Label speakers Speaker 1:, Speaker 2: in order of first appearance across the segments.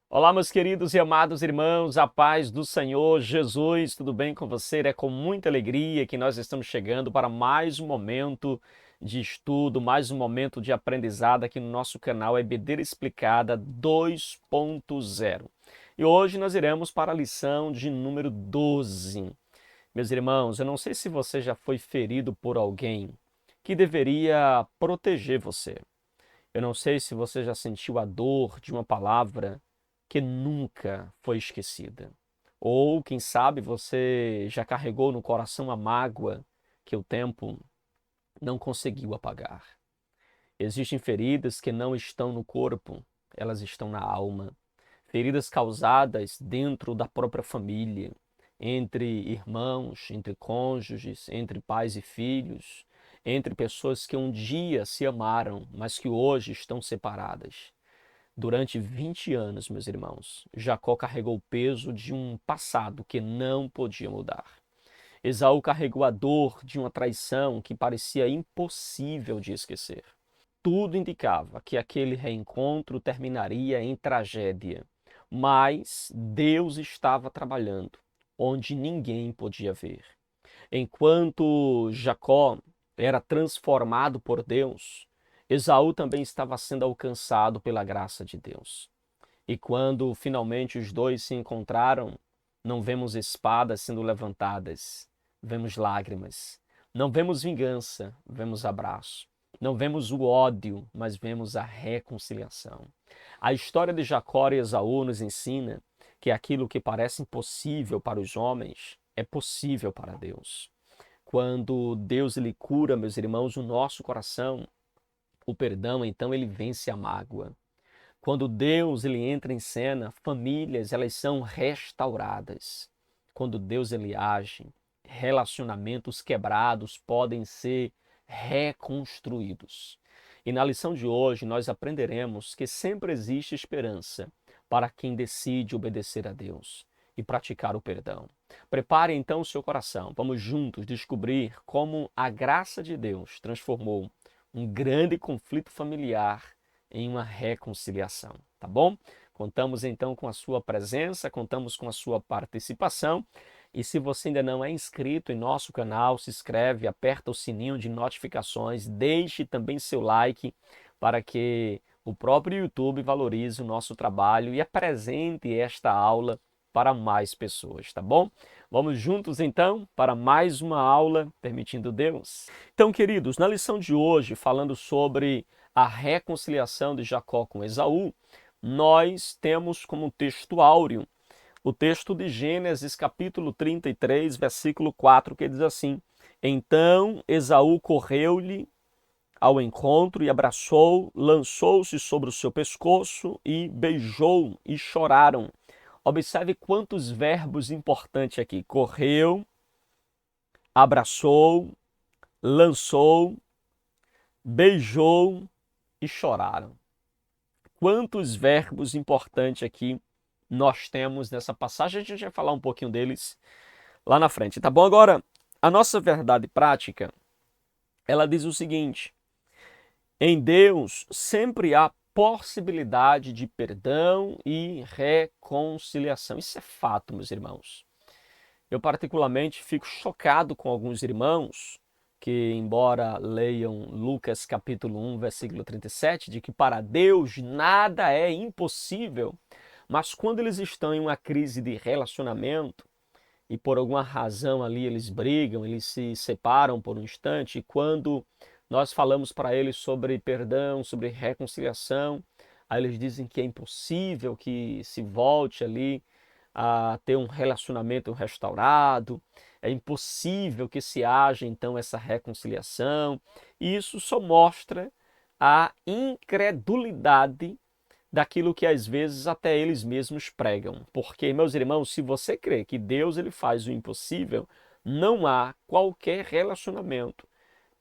Speaker 1: Olá, meus queridos e amados irmãos, a paz do Senhor Jesus, tudo bem com você? É com muita alegria que nós estamos chegando para mais um momento de estudo, mais um momento de aprendizado aqui no nosso canal EBD Explicada 2.0. E hoje nós iremos para a lição de número 12. Meus irmãos, eu não sei se você já foi ferido por alguém que deveria proteger você. Eu não sei se você já sentiu a dor de uma palavra que nunca foi esquecida. Ou, quem sabe, você já carregou no coração a mágoa que o tempo não conseguiu apagar. Existem feridas que não estão no corpo, elas estão na alma. Feridas causadas dentro da própria família, entre irmãos, entre cônjuges, entre pais e filhos, entre pessoas que um dia se amaram, mas que hoje estão separadas. Durante 20 anos, meus irmãos, Jacó carregou o peso de um passado que não podia mudar. Esaú carregou a dor de uma traição que parecia impossível de esquecer. Tudo indicava que aquele reencontro terminaria em tragédia, mas Deus estava trabalhando onde ninguém podia ver. Enquanto Jacó era transformado por Deus, Esaú também estava sendo alcançado pela graça de Deus. E quando finalmente os dois se encontraram, não vemos espadas sendo levantadas, vemos lágrimas. Não vemos vingança, vemos abraço. Não vemos o ódio, mas vemos a reconciliação. A história de Jacó e Esaú nos ensina que aquilo que parece impossível para os homens é possível para Deus. Quando Deus lhe cura, meus irmãos, o nosso coração, o perdão, então ele vence a mágoa. Quando Deus ele entra em cena, famílias elas são restauradas. Quando Deus ele age, relacionamentos quebrados podem ser reconstruídos. E na lição de hoje nós aprenderemos que sempre existe esperança para quem decide obedecer a Deus e praticar o perdão. Prepare então o seu coração. Vamos juntos descobrir como a graça de Deus transformou um grande conflito familiar em uma reconciliação, tá bom? Contamos então com a sua presença, contamos com a sua participação. E se você ainda não é inscrito em nosso canal, se inscreve, aperta o sininho de notificações, deixe também seu like para que o próprio YouTube valorize o nosso trabalho e apresente esta aula para mais pessoas, tá bom? Vamos juntos então para mais uma aula, permitindo Deus. Então, queridos, na lição de hoje, falando sobre a reconciliação de Jacó com Esaú, nós temos como texto áureo o texto de Gênesis capítulo 33, versículo 4, que diz assim: Então Esaú correu-lhe ao encontro e abraçou, lançou-se sobre o seu pescoço e beijou e choraram. Observe quantos verbos importantes aqui. Correu, abraçou, lançou, beijou e choraram. Quantos verbos importantes aqui nós temos nessa passagem. A gente vai falar um pouquinho deles lá na frente, tá bom? Agora, a nossa verdade prática, ela diz o seguinte: em Deus sempre há possibilidade de perdão e reconciliação. Isso é fato, meus irmãos. Eu particularmente fico chocado com alguns irmãos que, embora leiam Lucas capítulo 1, versículo 37, de que para Deus nada é impossível, mas quando eles estão em uma crise de relacionamento e por alguma razão ali eles brigam, eles se separam por um instante, e quando nós falamos para eles sobre perdão, sobre reconciliação, aí eles dizem que é impossível que se volte ali a ter um relacionamento restaurado, é impossível que se haja então essa reconciliação, e isso só mostra a incredulidade daquilo que às vezes até eles mesmos pregam. Porque, meus irmãos, se você crê que Deus ele faz o impossível, não há qualquer relacionamento,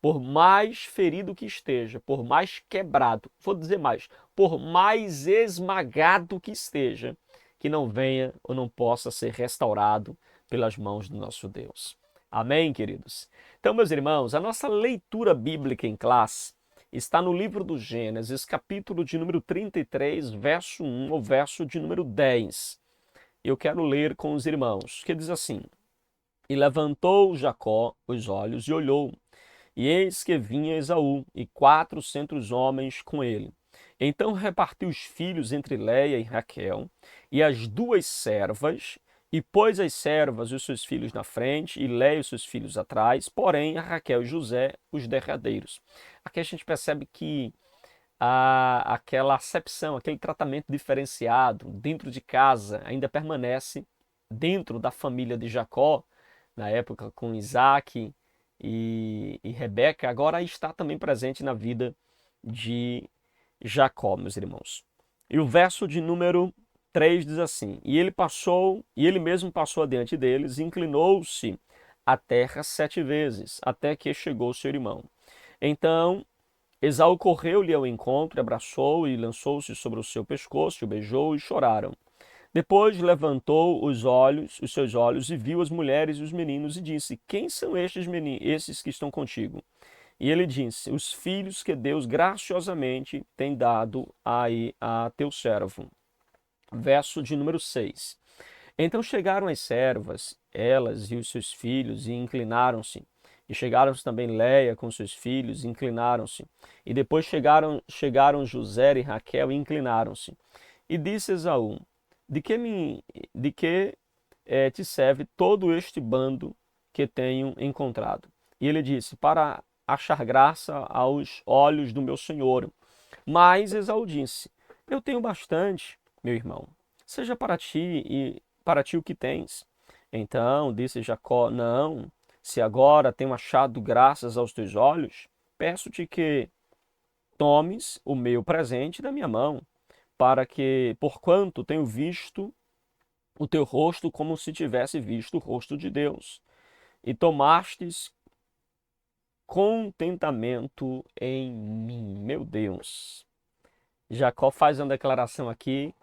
Speaker 1: por mais ferido que esteja, por mais quebrado, vou dizer mais, por mais esmagado que esteja, que não venha ou não possa ser restaurado pelas mãos do nosso Deus. Amém, queridos? Então, meus irmãos, a nossa leitura bíblica em classe está no livro do Gênesis, capítulo de número 33, verso 1 ao verso de número 10. Eu quero ler com os irmãos, que diz assim: E levantou Jacó os olhos e olhou, e eis que vinha Esaú, e 400 homens com ele. Então repartiu os filhos entre Léia e Raquel, e as duas servas, e pôs as servas e os seus filhos na frente, e Léia e os seus filhos atrás, porém a Raquel e José os derradeiros. Aqui a gente percebe que aquela acepção, aquele tratamento diferenciado dentro de casa ainda permanece dentro da família de Jacó, na época com Isaac e Rebeca, agora está também presente na vida de Jacó, meus irmãos. E o verso de número 3 diz assim: E ele mesmo passou adiante deles, e inclinou-se à terra 7 vezes, até que chegou seu irmão. Então Esaú correu-lhe ao encontro, abraçou e lançou-se sobre o seu pescoço, o beijou e choraram. Depois levantou os seus olhos e viu as mulheres e os meninos e disse: Quem são esses que estão contigo? E ele disse: Os filhos que Deus graciosamente tem dado a teu servo. Verso de número 6. Então chegaram as servas, elas e os seus filhos, e inclinaram-se. E chegaram também Léia com seus filhos, e inclinaram-se. E depois chegaram José e Raquel, e inclinaram-se. E disse Esaú: De que te serve todo este bando que tenho encontrado? E ele disse: Para achar graça aos olhos do meu senhor. Mas Esaú disse: Eu tenho bastante, meu irmão. Seja para ti o que tens. Então disse Jacó: Não, se agora tenho achado graças aos teus olhos, peço-te que tomes o meu presente da minha mão, para que, porquanto tenho visto o teu rosto como se tivesse visto o rosto de Deus, e tomastes contentamento em mim. Meu Deus. Jacó faz uma declaração aqui.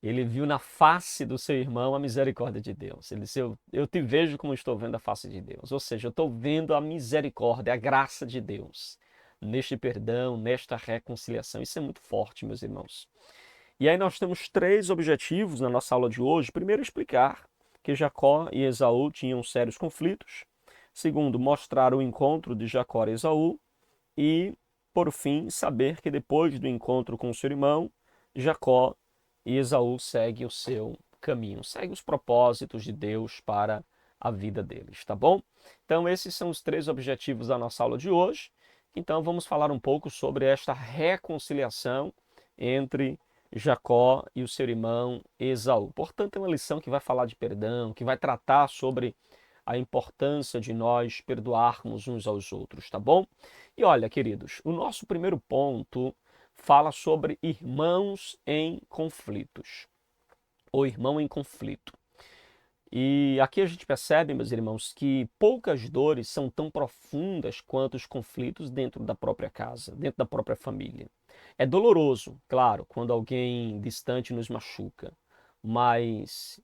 Speaker 1: Ele viu na face do seu irmão a misericórdia de Deus. Ele disse: eu te vejo como estou vendo a face de Deus. Ou seja, eu estou vendo a misericórdia, a graça de Deus neste perdão, nesta reconciliação. Isso é muito forte, meus irmãos. E aí nós temos 3 objetivos na nossa aula de hoje. Primeiro, explicar que Jacó e Esaú tinham sérios conflitos. Segundo, mostrar o encontro de Jacó e Esaú. E, por fim, saber que depois do encontro com o seu irmão, Jacó e Esaú seguem o seu caminho, seguem os propósitos de Deus para a vida deles, tá bom? Então esses são os 3 objetivos da nossa aula de hoje. Então vamos falar um pouco sobre esta reconciliação entre Jacó e o seu irmão Esaú. Portanto, é uma lição que vai falar de perdão, que vai tratar sobre a importância de nós perdoarmos uns aos outros, tá bom? E olha, queridos, o nosso primeiro ponto fala sobre irmãos em conflitos, ou irmão em conflito. E aqui a gente percebe, meus irmãos, que poucas dores são tão profundas quanto os conflitos dentro da própria casa, dentro da própria família. É doloroso, claro, quando alguém distante nos machuca, mas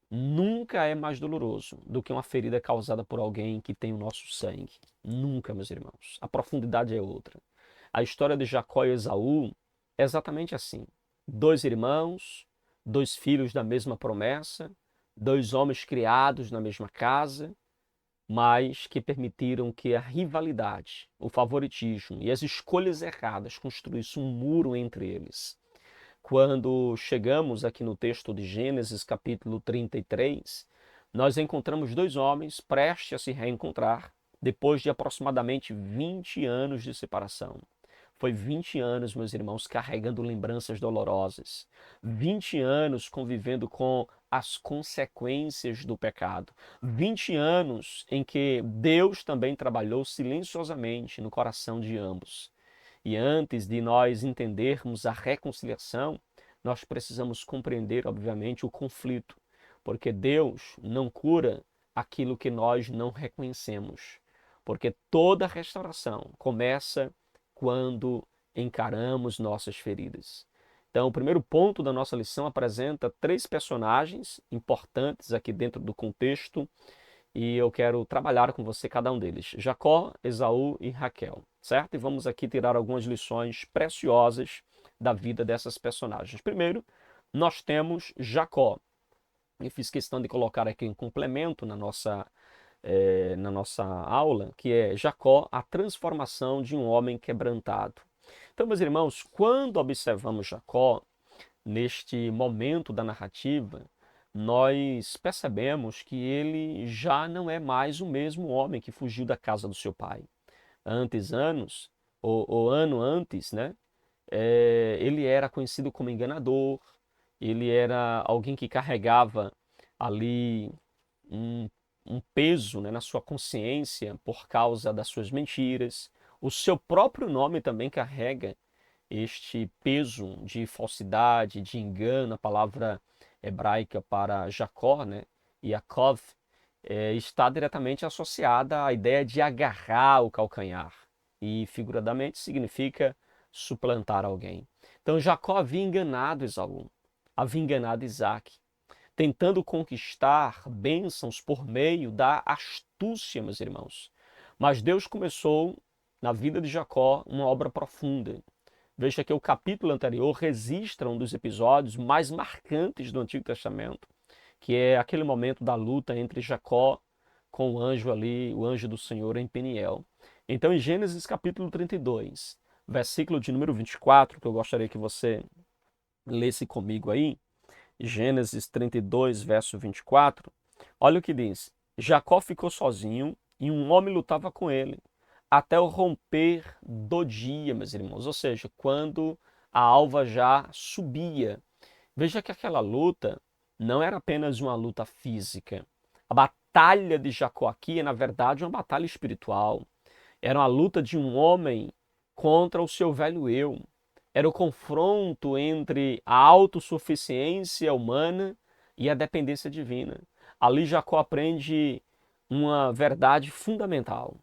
Speaker 1: nunca é mais doloroso do que uma ferida causada por alguém que tem o nosso sangue. Nunca, meus irmãos. A profundidade é outra. A história de Jacó e Esaú é exatamente assim. 2 irmãos, 2 filhos da mesma promessa, 2 homens criados na mesma casa, mas que permitiram que a rivalidade, o favoritismo e as escolhas erradas construíssem um muro entre eles. Quando chegamos aqui no texto de Gênesis, capítulo 33, nós encontramos 2 homens prestes a se reencontrar depois de aproximadamente 20 anos de separação. Foi 20 anos, meus irmãos, carregando lembranças dolorosas. 20 anos convivendo com as consequências do pecado. 20 anos em que Deus também trabalhou silenciosamente no coração de ambos. E antes de nós entendermos a reconciliação, nós precisamos compreender, obviamente, o conflito, porque Deus não cura aquilo que nós não reconhecemos, porque toda restauração começa quando encaramos nossas feridas. Então, o primeiro ponto da nossa lição apresenta 3 personagens importantes aqui dentro do contexto, e eu quero trabalhar com você cada um deles: Jacó, Esaú e Raquel. certo? E vamos aqui tirar algumas lições preciosas da vida dessas personagens. Primeiro, nós temos Jacó. Eu fiz questão de colocar aqui um complemento na nossa aula, que é Jacó, a transformação de um homem quebrantado. Então, meus irmãos, quando observamos Jacó, neste momento da narrativa, nós percebemos que ele já não é mais o mesmo homem que fugiu da casa do seu pai. Ou ano antes, né? Ele era conhecido como enganador, ele era alguém que carregava ali um, um peso, né, na sua consciência por causa das suas mentiras. O seu próprio nome também carrega este peso de falsidade, de engano. A palavra hebraica para Jacó, né, Yaakov, está diretamente associada à ideia de agarrar o calcanhar. E, figuradamente, significa suplantar alguém. Então, Jacó havia enganado Esaú, havia enganado Isaac, tentando conquistar bênçãos por meio da astúcia, meus irmãos. Mas Deus começou, na vida de Jacó, uma obra profunda. Veja que o capítulo anterior registra um dos episódios mais marcantes do Antigo Testamento, que é aquele momento da luta entre Jacó com o anjo ali, o anjo do Senhor em Peniel. Então, em Gênesis capítulo 32, versículo de número 24, que eu gostaria que você lesse comigo aí, Gênesis 32, verso 24, olha o que diz: Jacó ficou sozinho e um homem lutava com ele, até o romper do dia, meus irmãos, ou seja, quando a alva já subia. Veja que aquela luta não era apenas uma luta física. A batalha de Jacó aqui é, na verdade, uma batalha espiritual. Era uma luta de um homem contra o seu velho eu. Era o confronto entre a autossuficiência humana e a dependência divina. Ali Jacó aprende uma verdade fundamental,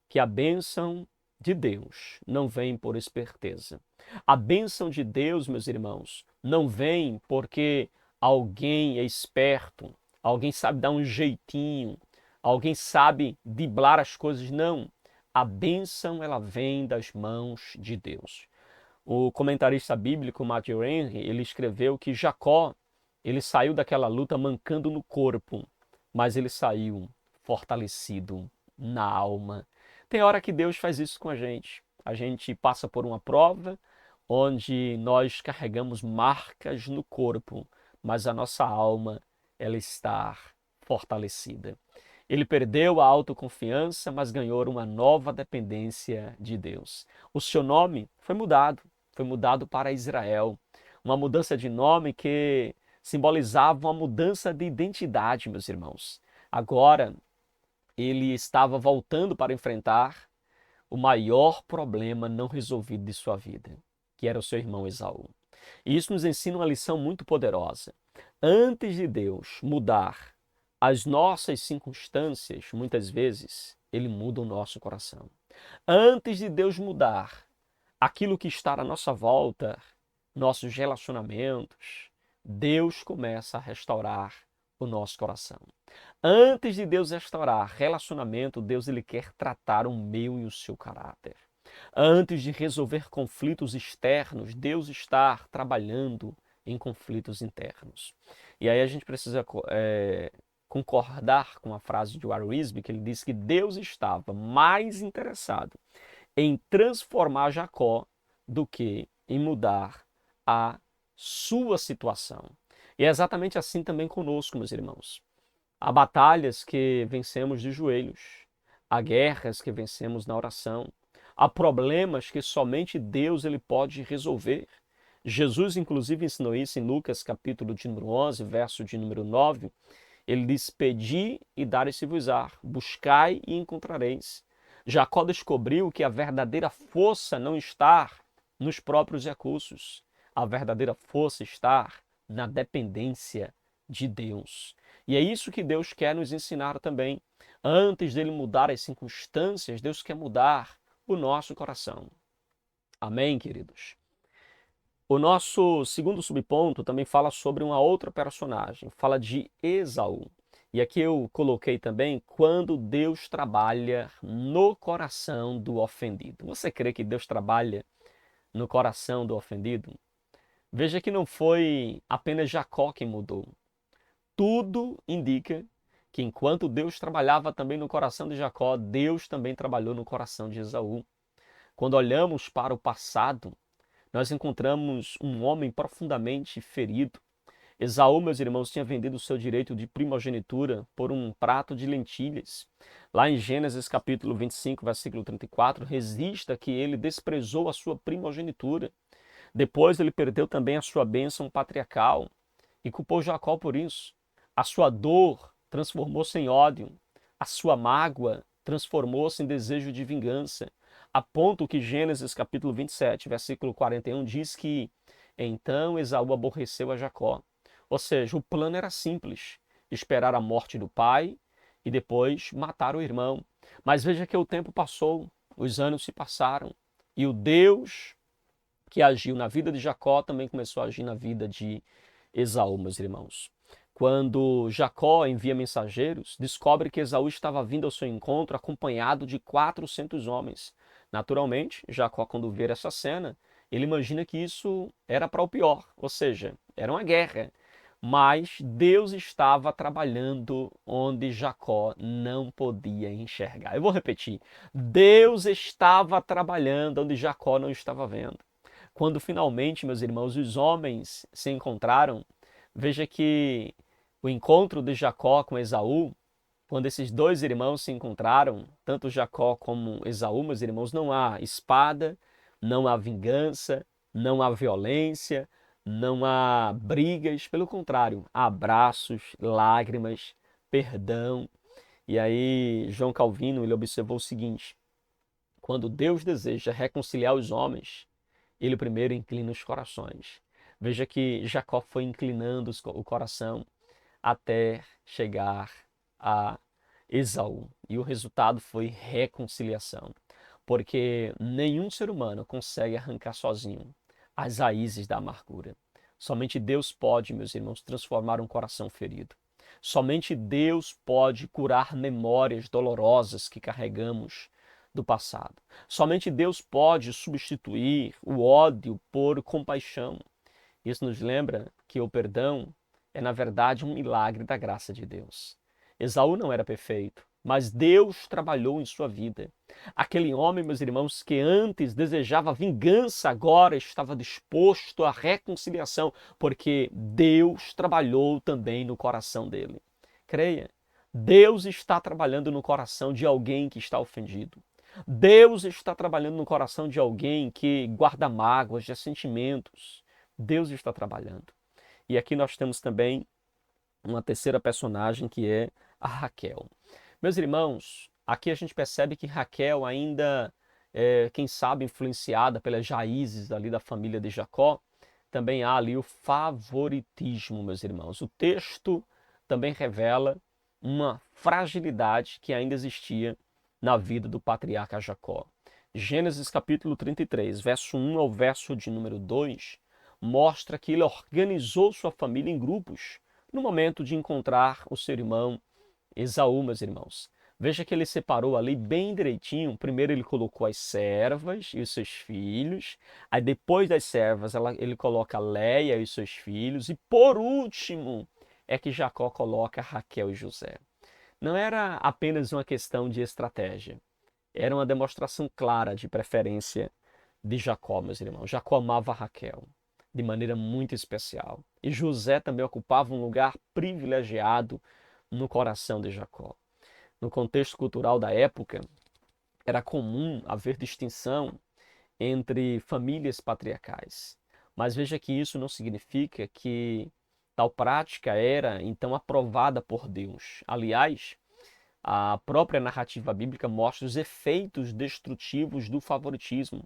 Speaker 1: que a bênção de Deus não vem por esperteza. A bênção de Deus, meus irmãos, não vem porque alguém é esperto, alguém sabe dar um jeitinho, alguém sabe driblar as coisas. Não. A bênção, ela vem das mãos de Deus. O comentarista bíblico Matthew Henry, ele escreveu que Jacó, ele saiu daquela luta mancando no corpo, mas ele saiu fortalecido na alma. Tem hora que Deus faz isso com a gente. A gente passa por uma prova onde nós carregamos marcas no corpo, mas a nossa alma, ela está fortalecida. Ele perdeu a autoconfiança, mas ganhou uma nova dependência de Deus. O seu nome foi mudado para Israel. Uma mudança de nome que simbolizava uma mudança de identidade, meus irmãos. Agora, ele estava voltando para enfrentar o maior problema não resolvido de sua vida, que era o seu irmão Esaú. E isso nos ensina uma lição muito poderosa. Antes de Deus mudar as nossas circunstâncias, muitas vezes, ele muda o nosso coração. Antes de Deus mudar aquilo que está à nossa volta, nossos relacionamentos, Deus começa a restaurar o nosso coração. Antes de Deus restaurar relacionamento, Deus ele quer tratar o meu e o seu caráter. Antes de resolver conflitos externos, Deus está trabalhando em conflitos internos. E aí a gente precisa concordar com a frase de Warren Wiersbe, que ele diz que Deus estava mais interessado em transformar Jacó do que em mudar a sua situação. E é exatamente assim também conosco, meus irmãos. Há batalhas que vencemos de joelhos, há guerras que vencemos na oração, há problemas que somente Deus ele pode resolver. Jesus, inclusive, ensinou isso em Lucas, capítulo de número 11, verso de número 9. Ele diz: pedi e dar-se-vos-á, buscai e encontrareis. Jacó descobriu que a verdadeira força não está nos próprios recursos. A verdadeira força está na dependência de Deus. E é isso que Deus quer nos ensinar também. Antes dele mudar as circunstâncias, Deus quer mudar o nosso coração. Amém, queridos? O nosso segundo subponto também fala sobre uma outra personagem, fala de Esaú. E aqui eu coloquei também quando Deus trabalha no coração do ofendido. Você crê que Deus trabalha no coração do ofendido? Veja que não foi apenas Jacó quem mudou. Tudo indica que enquanto Deus trabalhava também no coração de Jacó, Deus também trabalhou no coração de Esaú. Quando olhamos para o passado, nós encontramos um homem profundamente ferido. Esaú, meus irmãos, tinha vendido o seu direito de primogenitura por um prato de lentilhas. Lá em Gênesis capítulo 25, versículo 34, registra que ele desprezou a sua primogenitura. Depois ele perdeu também a sua bênção patriarcal e culpou Jacó por isso. A sua dor transformou-se em ódio, a sua mágoa transformou-se em desejo de vingança, a ponto que Gênesis capítulo 27, versículo 41 diz que então Esaú aborreceu a Jacó. Ou seja, o plano era simples, esperar a morte do pai e depois matar o irmão. Mas veja que o tempo passou, os anos se passaram e o Deus que agiu na vida de Jacó também começou a agir na vida de Esaú, meus irmãos. Quando Jacó envia mensageiros, descobre que Esaú estava vindo ao seu encontro acompanhado de 400 homens. Naturalmente, Jacó, quando vê essa cena, ele imagina que isso era para o pior, ou seja, era uma guerra. Mas Deus estava trabalhando onde Jacó não podia enxergar. Eu vou repetir. Deus estava trabalhando onde Jacó não estava vendo. Quando finalmente, meus irmãos, os homens se encontraram, veja que o encontro de Jacó com Esaú, quando esses dois irmãos se encontraram, tanto Jacó como Esaú, meus irmãos, não há espada, não há vingança, não há violência, não há brigas, pelo contrário, há abraços, lágrimas, perdão. E aí João Calvino, ele observou o seguinte: quando Deus deseja reconciliar os homens, ele primeiro inclina os corações. Veja que Jacó foi inclinando o coração até chegar a Esaú. E o resultado foi reconciliação. Porque nenhum ser humano consegue arrancar sozinho as raízes da amargura. Somente Deus pode, meus irmãos, transformar um coração ferido. Somente Deus pode curar memórias dolorosas que carregamos do passado. Somente Deus pode substituir o ódio por compaixão. Isso nos lembra que o perdão é, na verdade, um milagre da graça de Deus. Esaú não era perfeito, mas Deus trabalhou em sua vida. Aquele homem, meus irmãos, que antes desejava vingança, agora estava disposto à reconciliação, porque Deus trabalhou também no coração dele. Creia, Deus está trabalhando no coração de alguém que está ofendido. Deus está trabalhando no coração de alguém que guarda mágoas, ressentimentos. Deus está trabalhando. E aqui nós temos também uma terceira personagem que é a Raquel. Meus irmãos, aqui a gente percebe que Raquel ainda quem sabe, influenciada pelas raízes ali da família de Jacó, também há ali o favoritismo, meus irmãos. O texto também revela uma fragilidade que ainda existia na vida do patriarca Jacó. Gênesis capítulo 33, verso 1 ao verso de número 2, mostra que ele organizou sua família em grupos no momento de encontrar o seu irmão Esaú, meus irmãos. Veja que ele separou ali bem direitinho. Primeiro ele colocou as servas e os seus filhos. Aí depois das servas ele coloca Léia e os seus filhos. E por último é que Jacó coloca Raquel e José. Não era apenas uma questão de estratégia. Era uma demonstração clara de preferência de Jacó, meus irmãos. Jacó amava Raquel de maneira muito especial. E José também ocupava um lugar privilegiado no coração de Jacó. No contexto cultural da época, era comum haver distinção entre famílias patriarcais. Mas veja que isso não significa que tal prática era então aprovada por Deus. Aliás, a própria narrativa bíblica mostra os efeitos destrutivos do favoritismo.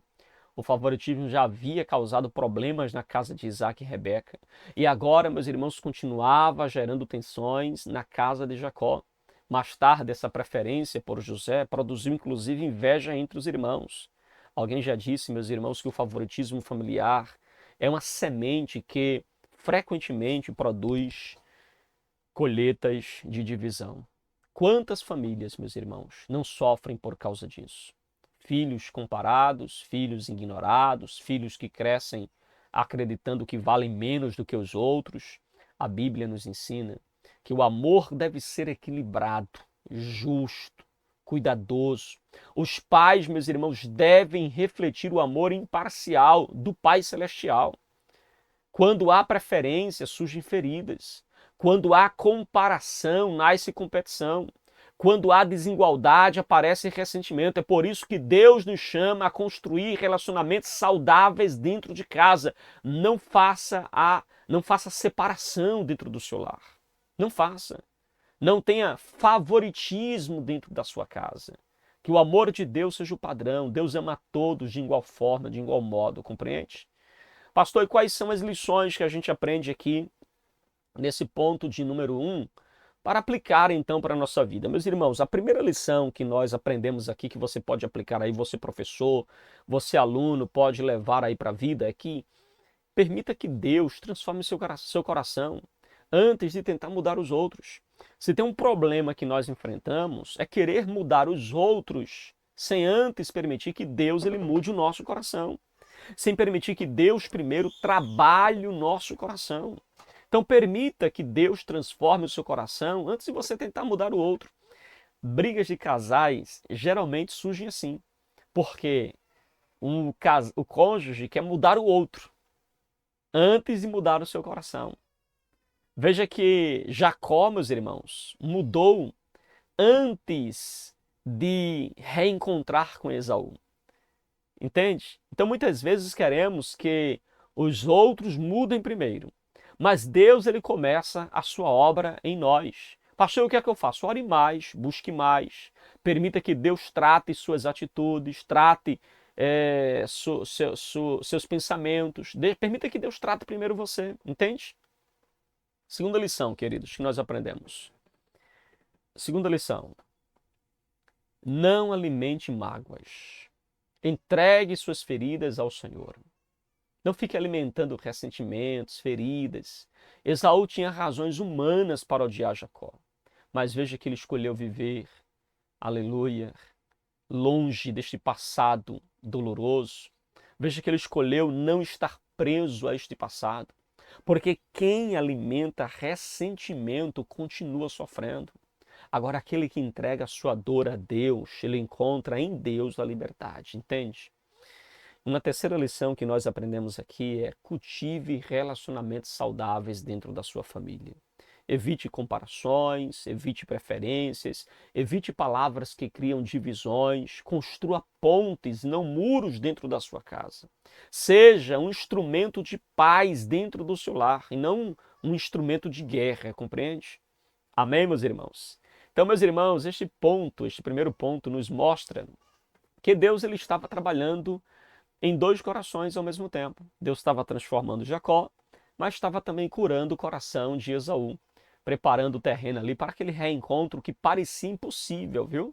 Speaker 1: O favoritismo já havia causado problemas na casa de Isaac e Rebeca. E agora, meus irmãos, continuava gerando tensões na casa de Jacó. Mais tarde, essa preferência por José produziu inclusive inveja entre os irmãos. Alguém já disse, meus irmãos, que o favoritismo familiar é uma semente que frequentemente produz colheitas de divisão. Quantas famílias, meus irmãos, não sofrem por causa disso? Filhos comparados, filhos ignorados, filhos que crescem acreditando que valem menos do que os outros. A Bíblia nos ensina que o amor deve ser equilibrado, justo, cuidadoso. Os pais, meus irmãos, devem refletir o amor imparcial do Pai Celestial. Quando há preferência, surgem feridas. Quando há comparação, nasce competição. Quando há desigualdade, aparece ressentimento. É por isso que Deus nos chama a construir relacionamentos saudáveis dentro de casa. Não faça separação dentro do seu lar. Não faça. Não tenha favoritismo dentro da sua casa. Que o amor de Deus seja o padrão. Deus ama a todos de igual forma, de igual modo, compreende? Pastor, e quais são as lições que a gente aprende aqui nesse ponto de número 1 para aplicar então para a nossa vida? Meus irmãos, a primeira lição que nós aprendemos aqui, que você pode aplicar aí, você professor, você aluno, pode levar aí para a vida, é que permita que Deus transforme seu coração antes de tentar mudar os outros. Se tem um problema que nós enfrentamos, é querer mudar os outros sem antes permitir que Deus ele mude o nosso coração. Sem permitir que Deus primeiro trabalhe o nosso coração. Então permita que Deus transforme o seu coração antes de você tentar mudar o outro. Brigas de casais geralmente surgem assim, porque o cônjuge quer mudar o outro antes de mudar o seu coração. Veja que Jacó, meus irmãos, mudou antes de reencontrar com Esaú. Entende? Então muitas vezes queremos que os outros mudem primeiro. Mas Deus ele começa a sua obra em nós. Pastor, o que é que eu faço? Ore mais, busque mais. Permita que Deus trate suas atitudes, trate seus pensamentos. Permita que Deus trate primeiro você. Entende? Segunda lição, queridos, que nós aprendemos. Segunda lição. Não alimente mágoas. Entregue suas feridas ao Senhor. Não fique alimentando ressentimentos, feridas. Esaú tinha razões humanas para odiar Jacó. Mas veja que ele escolheu viver, aleluia, longe deste passado doloroso. Veja que ele escolheu não estar preso a este passado. Porque quem alimenta ressentimento continua sofrendo. Agora, aquele que entrega a sua dor a Deus, ele encontra em Deus a liberdade, entende? Uma terceira lição que nós aprendemos aqui é cultive relacionamentos saudáveis dentro da sua família. Evite comparações, evite preferências, evite palavras que criam divisões, construa pontes, não muros dentro da sua casa. Seja um instrumento de paz dentro do seu lar e não um instrumento de guerra, compreende? Amém, meus irmãos? Então, meus irmãos, este primeiro ponto, nos mostra que Deus ele estava trabalhando em dois corações ao mesmo tempo. Deus estava transformando Jacó, mas estava também curando o coração de Esaú, preparando o terreno ali para aquele reencontro que parecia impossível, viu?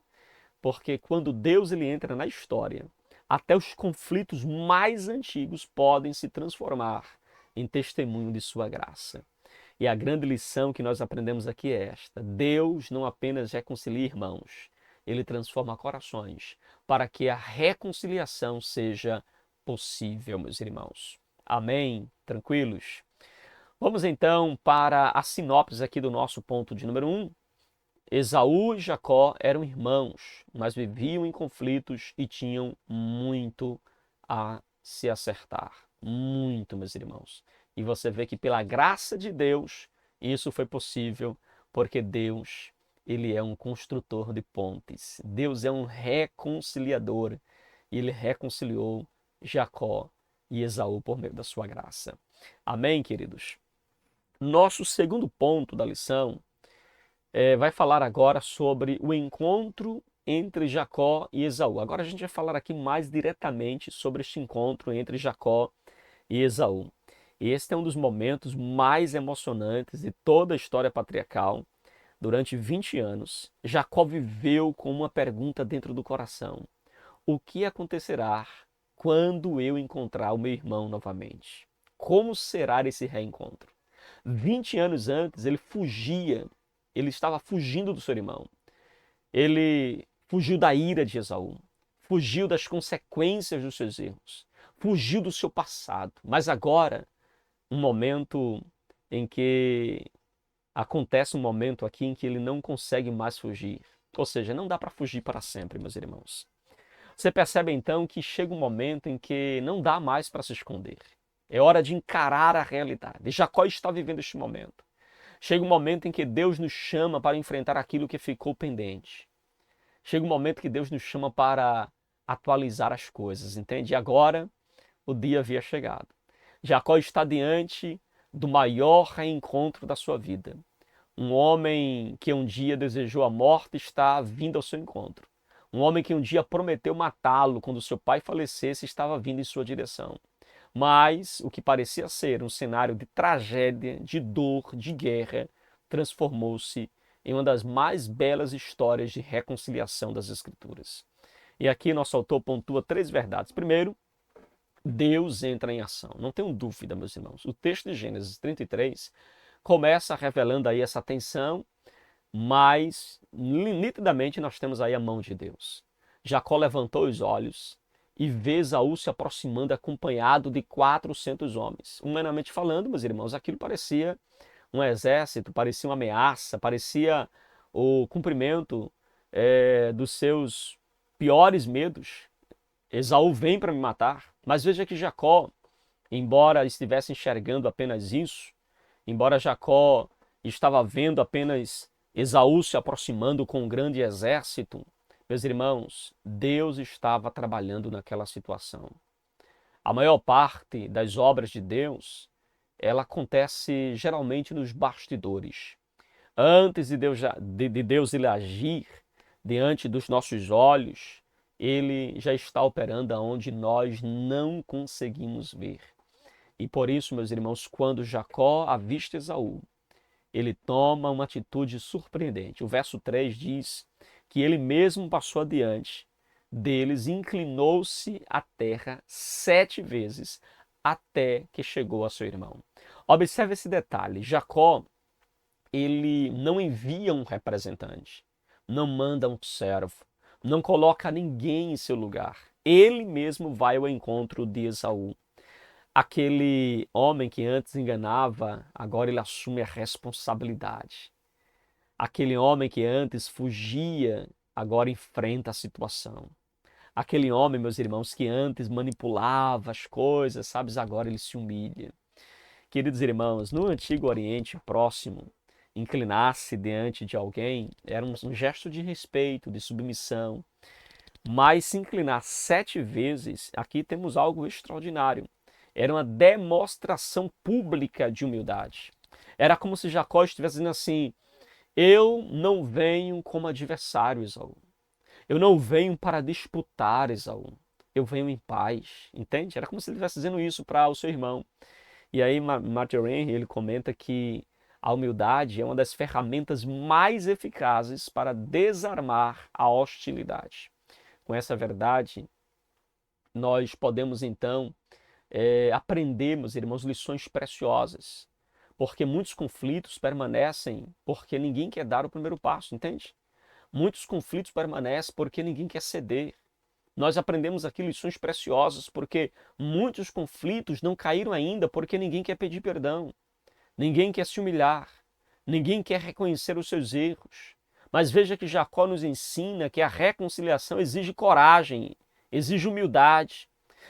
Speaker 1: Porque quando Deus ele entra na história, até os conflitos mais antigos podem se transformar em testemunho de sua graça. E a grande lição que nós aprendemos aqui é esta: Deus não apenas reconcilia irmãos, Ele transforma corações para que a reconciliação seja possível, meus irmãos. Amém? Tranquilos? Vamos então para a sinopse aqui do nosso ponto de número 1. Esaú e Jacó eram irmãos, mas viviam em conflitos e tinham muito a se acertar. Muito, meus irmãos. E você vê que pela graça de Deus, isso foi possível, porque Deus, ele é um construtor de pontes. Deus é um reconciliador. E ele reconciliou Jacó e Esaú por meio da sua graça. Amém, queridos? Nosso segundo ponto da lição vai falar agora sobre o encontro entre Jacó e Esaú. Agora a gente vai falar aqui mais diretamente sobre este encontro entre Jacó e Esaú. Este é um dos momentos mais emocionantes de toda a história patriarcal. Durante 20 anos, Jacó viveu com uma pergunta dentro do coração: o que acontecerá quando eu encontrar o meu irmão novamente? Como será esse reencontro? 20 anos antes, ele estava fugindo do seu irmão. Ele fugiu da ira de Esaú, fugiu das consequências dos seus erros, fugiu do seu passado. Mas agora, um momento em que acontece um momento aqui em que ele não consegue mais fugir. Ou seja, não dá para fugir para sempre, meus irmãos. Você percebe então que chega um momento em que não dá mais para se esconder. É hora de encarar a realidade. E Jacó está vivendo este momento. Chega um momento em que Deus nos chama para enfrentar aquilo que ficou pendente. Chega um momento que Deus nos chama para atualizar as coisas, entende? E agora o dia havia chegado. Jacó está diante do maior reencontro da sua vida. Um homem que um dia desejou a morte está vindo ao seu encontro. Um homem que um dia prometeu matá-lo quando seu pai falecesse estava vindo em sua direção. Mas o que parecia ser um cenário de tragédia, de dor, de guerra, transformou-se em uma das mais belas histórias de reconciliação das Escrituras. E aqui nosso autor pontua 3 verdades. Primeiro, Deus entra em ação. Não tenho dúvida, meus irmãos. O texto de Gênesis 33 começa revelando aí essa tensão, mas nitidamente nós temos aí a mão de Deus. Jacó levantou os olhos e vê Esaú se aproximando acompanhado de 400 homens. Humanamente falando, meus irmãos, aquilo parecia um exército, parecia uma ameaça, parecia o cumprimento dos seus piores medos. Esaú vem para me matar. Mas veja que Jacó, embora estivesse enxergando apenas isso, embora Jacó estava vendo apenas Esaú se aproximando com um grande exército, meus irmãos, Deus estava trabalhando naquela situação. A maior parte das obras de Deus, ela acontece geralmente nos bastidores. Antes de Deus ele agir diante dos nossos olhos, ele já está operando aonde nós não conseguimos ver. E por isso, meus irmãos, quando Jacó avista Esaú, ele toma uma atitude surpreendente. O verso 3 diz que ele mesmo passou adiante deles, inclinou-se à terra 7 vezes, até que chegou a seu irmão. Observe esse detalhe. Jacó, ele não envia um representante, não manda um servo, não coloca ninguém em seu lugar. Ele mesmo vai ao encontro de Esaú. Aquele homem que antes enganava, agora ele assume a responsabilidade. Aquele homem que antes fugia, agora enfrenta a situação. Aquele homem, meus irmãos, que antes manipulava as coisas, sabes, agora ele se humilha. Queridos irmãos, no Antigo Oriente Próximo, inclinar-se diante de alguém era um gesto de respeito, de submissão. Mas se inclinar 7 vezes, aqui temos algo extraordinário. Era uma demonstração pública de humildade. Era como se Jacó estivesse dizendo assim: eu não venho como adversário, Esaú. Eu não venho para disputar, Esaú. Eu venho em paz, entende? Era como se ele estivesse dizendo isso para o seu irmão. E aí Matthew Henry, ele comenta que a humildade é uma das ferramentas mais eficazes para desarmar a hostilidade. Com essa verdade, nós podemos então aprender, meus irmãos, lições preciosas. Porque muitos conflitos permanecem porque ninguém quer dar o primeiro passo, entende? Muitos conflitos permanecem porque ninguém quer ceder. Nós aprendemos aqui lições preciosas porque muitos conflitos não caíram ainda porque ninguém quer pedir perdão, ninguém quer se humilhar, ninguém quer reconhecer os seus erros. Mas veja que Jacó nos ensina que a reconciliação exige coragem, exige humildade,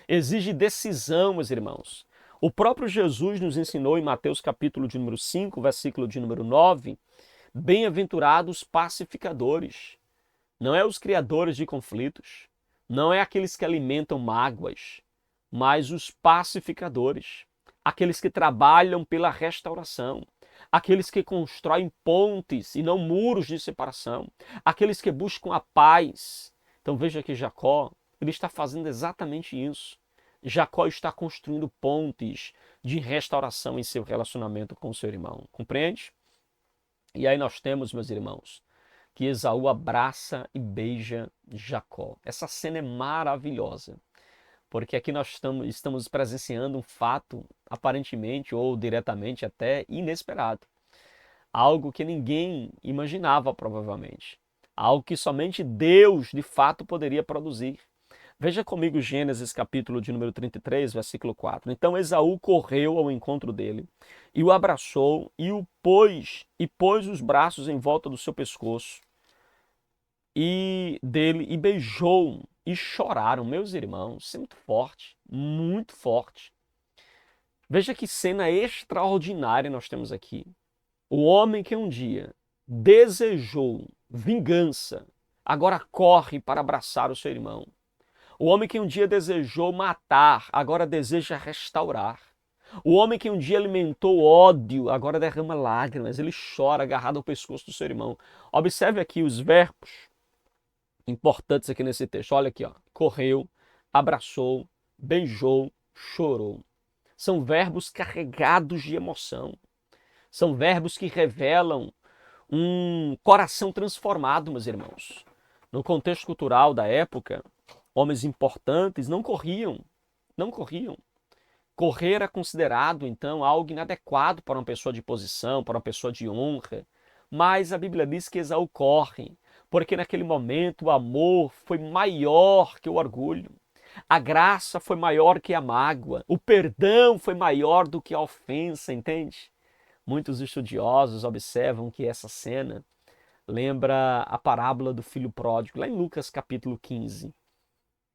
Speaker 1: exige decisão, meus irmãos. O próprio Jesus nos ensinou em Mateus capítulo de número 5, versículo de número 9, bem-aventurados pacificadores. Não é os criadores de conflitos, não é aqueles que alimentam mágoas, mas os pacificadores, aqueles que trabalham pela restauração, aqueles que constroem pontes e não muros de separação, aqueles que buscam a paz. Então veja que Jacó, ele está fazendo exatamente isso. Jacó está construindo pontes de restauração em seu relacionamento com seu irmão. Compreende? E aí nós temos, meus irmãos, que Esaú abraça e beija Jacó. Essa cena é maravilhosa, porque aqui nós estamos presenciando um fato aparentemente ou diretamente até inesperado. Algo que ninguém imaginava, provavelmente. Algo que somente Deus, de fato, poderia produzir. Veja comigo Gênesis capítulo de número 33, versículo 4. Então Esaú correu ao encontro dele e o abraçou e pôs os braços em volta do seu pescoço e dele e beijou e choraram, meus irmãos. Isso é muito forte, muito forte. Veja que cena extraordinária nós temos aqui. O homem que um dia desejou vingança, agora corre para abraçar o seu irmão. O homem que um dia desejou matar, agora deseja restaurar. O homem que um dia alimentou ódio, agora derrama lágrimas, ele chora agarrado ao pescoço do seu irmão. Observe aqui os verbos importantes aqui nesse texto. Olha aqui, ó. Correu, abraçou, beijou, chorou. São verbos carregados de emoção. São verbos que revelam um coração transformado, meus irmãos. No contexto cultural da época, homens importantes não corriam. Correr era considerado, então, algo inadequado para uma pessoa de posição, para uma pessoa de honra. Mas a Bíblia diz que Esaú corre, porque naquele momento o amor foi maior que o orgulho. A graça foi maior que a mágoa. O perdão foi maior do que a ofensa, entende? Muitos estudiosos observam que essa cena lembra a parábola do filho pródigo, lá em Lucas capítulo 15,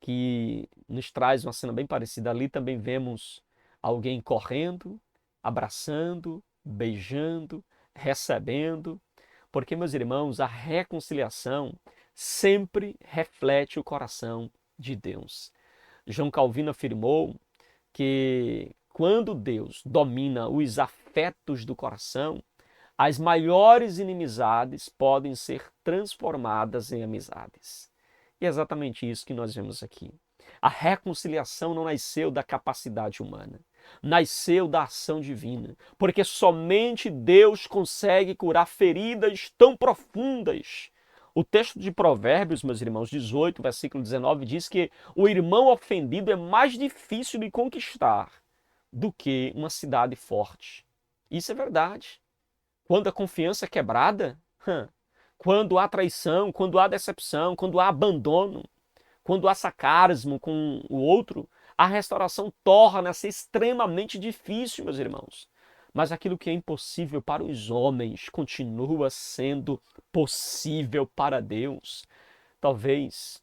Speaker 1: que nos traz uma cena bem parecida. Ali também vemos alguém correndo, abraçando, beijando, recebendo, porque, meus irmãos, a reconciliação sempre reflete o coração de Deus. João Calvino afirmou que quando Deus domina os afetos do coração, as maiores inimizades podem ser transformadas em amizades. E é exatamente isso que nós vemos aqui. A reconciliação não nasceu da capacidade humana, nasceu da ação divina, porque somente Deus consegue curar feridas tão profundas. O texto de Provérbios, meus irmãos, 18, versículo 19, diz que o irmão ofendido é mais difícil de conquistar do que uma cidade forte. Isso é verdade. Quando a confiança é quebrada, quando há traição, quando há decepção, quando há abandono, quando há sarcasmo com o outro, a restauração torna-se extremamente difícil, meus irmãos. Mas aquilo que é impossível para os homens continua sendo possível para Deus. Talvez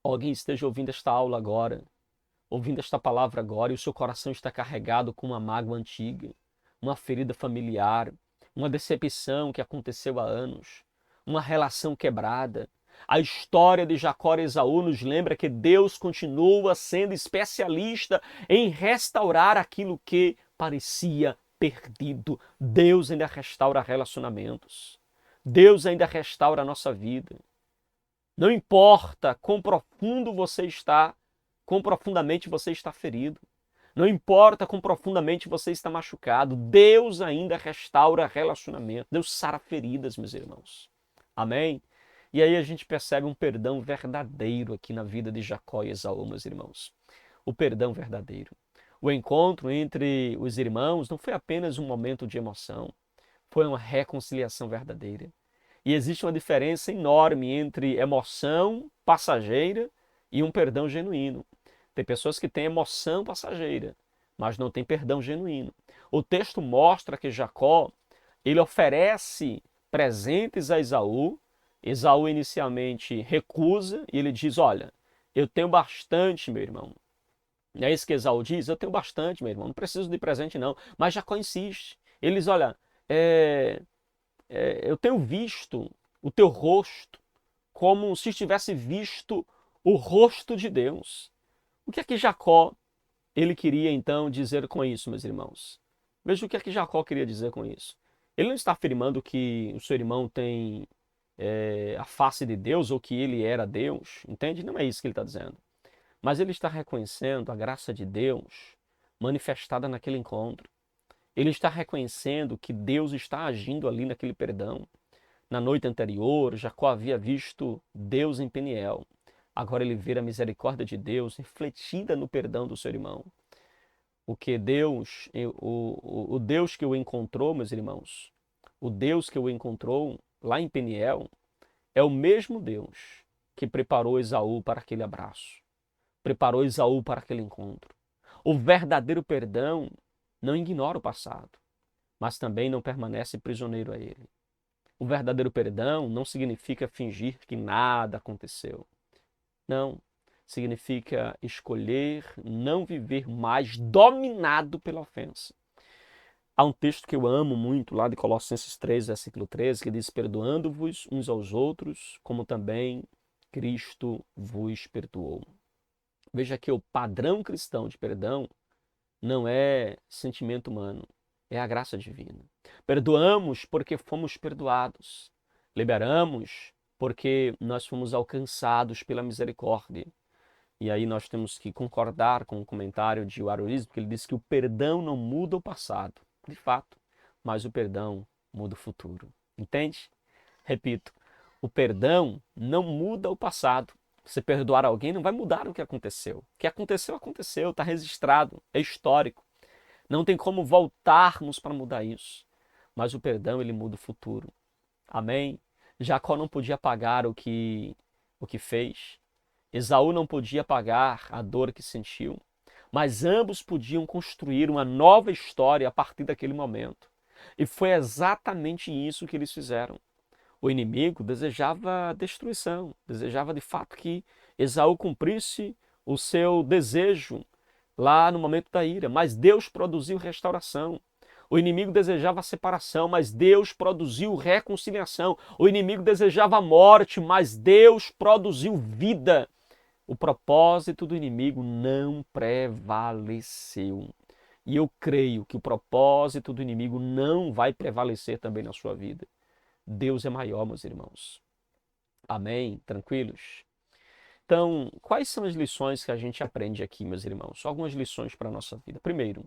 Speaker 1: alguém esteja ouvindo esta aula agora, ouvindo esta palavra agora, e o seu coração está carregado com uma mágoa antiga, uma ferida familiar, uma decepção que aconteceu há anos, uma relação quebrada. A história de Jacó e Esaú nos lembra que Deus continua sendo especialista em restaurar aquilo que parecia perdido. Deus ainda restaura relacionamentos. Deus ainda restaura a nossa vida. Não importa quão profundo você está, quão profundamente você está ferido. Não importa quão profundamente você está machucado. Deus ainda restaura relacionamento. Deus sara feridas, meus irmãos. Amém? E aí a gente percebe um perdão verdadeiro aqui na vida de Jacó e Esaú, meus irmãos. O perdão verdadeiro. O encontro entre os irmãos não foi apenas um momento de emoção. Foi uma reconciliação verdadeira. E existe uma diferença enorme entre emoção passageira e um perdão genuíno. Tem pessoas que têm emoção passageira, mas não têm perdão genuíno. O texto mostra que Jacó, ele oferece presentes a Esaú. Esaú inicialmente recusa e ele diz, olha, eu tenho bastante, meu irmão. Não é isso que Esaú diz? Eu tenho bastante, meu irmão, não preciso de presente não. Mas Jacó insiste. Ele diz, olha, eu tenho visto o teu rosto como se tivesse visto o rosto de Deus. O que é que Jacó ele queria então dizer com isso, meus irmãos? Veja o que é que Jacó queria dizer com isso. Ele não está afirmando que o seu irmão tem a face de Deus ou que ele era Deus, entende? Não é isso que ele está dizendo. Mas ele está reconhecendo a graça de Deus manifestada naquele encontro. Ele está reconhecendo que Deus está agindo ali naquele perdão. Na noite anterior, Jacó havia visto Deus em Peniel. Agora ele vê a misericórdia de Deus refletida no perdão do seu irmão. O que Deus, o Deus que o encontrou, meus irmãos, o Deus que o encontrou lá em Peniel, é o mesmo Deus que preparou Esaú para aquele abraço, preparou Esaú para aquele encontro. O verdadeiro perdão não ignora o passado, mas também não permanece prisioneiro a ele. O verdadeiro perdão não significa fingir que nada aconteceu. Não. Significa escolher não viver mais dominado pela ofensa. Há um texto que eu amo muito, lá de Colossenses 3, versículo 13, que diz: perdoando-vos uns aos outros, como também Cristo vos perdoou. Veja que o padrão cristão de perdão não é sentimento humano, é a graça divina. Perdoamos porque fomos perdoados. Liberamos porque nós fomos alcançados pela misericórdia. E aí nós temos que concordar com o comentário de Waruiz, porque ele diz que o perdão não muda o passado, de fato, mas o perdão muda o futuro. Entende? Repito, o perdão não muda o passado. Você perdoar alguém não vai mudar o que aconteceu. O que aconteceu, aconteceu, está registrado, é histórico. Não tem como voltarmos para mudar isso. Mas o perdão, ele muda o futuro. Amém? Jacó não podia pagar o que fez. Esaú não podia pagar a dor que sentiu. Mas ambos podiam construir uma nova história a partir daquele momento. E foi exatamente isso que eles fizeram. O inimigo desejava destruição, desejava de fato que Esaú cumprisse o seu desejo lá no momento da ira, mas Deus produziu restauração. O inimigo desejava a separação, mas Deus produziu reconciliação. O inimigo desejava a morte, mas Deus produziu vida. O propósito do inimigo não prevaleceu. E eu creio que o propósito do inimigo não vai prevalecer também na sua vida. Deus é maior, meus irmãos. Amém? Tranquilos? Então, quais são as lições que a gente aprende aqui, meus irmãos? Só algumas lições para a nossa vida. Primeiro,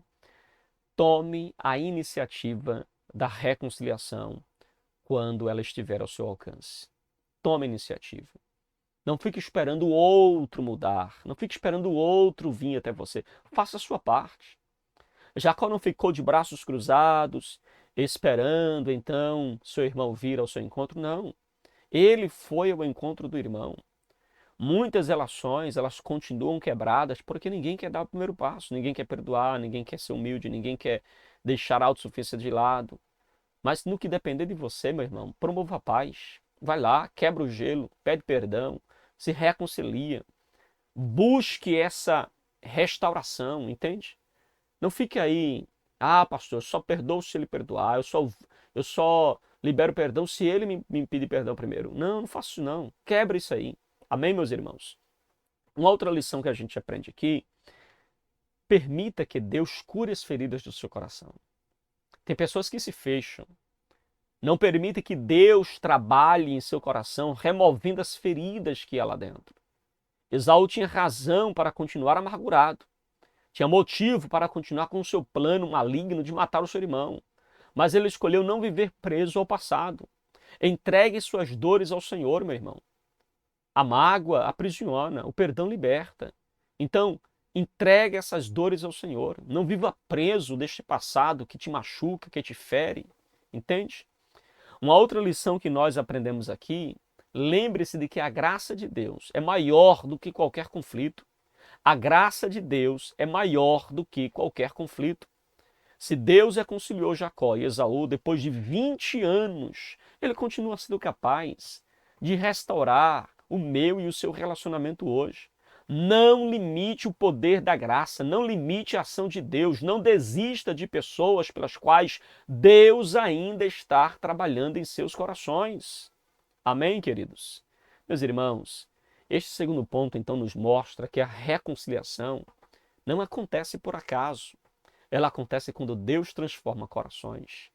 Speaker 1: tome a iniciativa da reconciliação quando ela estiver ao seu alcance. Tome a iniciativa. Não fique esperando o outro mudar. Não fique esperando o outro vir até você. Faça a sua parte. Jacó não ficou de braços cruzados, esperando então seu irmão vir ao seu encontro. Não. Ele foi ao encontro do irmão. Muitas relações, elas continuam quebradas porque ninguém quer dar o primeiro passo, ninguém quer perdoar, ninguém quer ser humilde, ninguém quer deixar a autossuficiência de lado. Mas no que depender de você, meu irmão, promova a paz. Vai lá, quebra o gelo, pede perdão, se reconcilia. Busque essa restauração, entende? Não fique aí, pastor, eu só perdoo se ele perdoar, eu só libero perdão se ele me pedir perdão primeiro. Não, não faço isso não. Quebra isso aí. Amém, meus irmãos? Uma outra lição que a gente aprende aqui, permita que Deus cure as feridas do seu coração. Tem pessoas que se fecham. Não permita que Deus trabalhe em seu coração, removendo as feridas que há lá dentro. Esaú tinha razão para continuar amargurado. Tinha motivo para continuar com o seu plano maligno de matar o seu irmão. Mas ele escolheu não viver preso ao passado. Entregue suas dores ao Senhor, meu irmão. A mágoa aprisiona, o perdão liberta. Então, entregue essas dores ao Senhor. Não viva preso deste passado que te machuca, que te fere. Entende? Uma outra lição que nós aprendemos aqui, lembre-se de que a graça de Deus é maior do que qualquer conflito. A graça de Deus é maior do que qualquer conflito. Se Deus reconciliou Jacó e Esaú depois de 20 anos, ele continua sendo capaz de restaurar o meu e o seu relacionamento hoje. Não limite o poder da graça, não limite a ação de Deus, não desista de pessoas pelas quais Deus ainda está trabalhando em seus corações. Amém, queridos? Meus irmãos, este segundo ponto então nos mostra que a reconciliação não acontece por acaso. Ela acontece quando Deus transforma corações.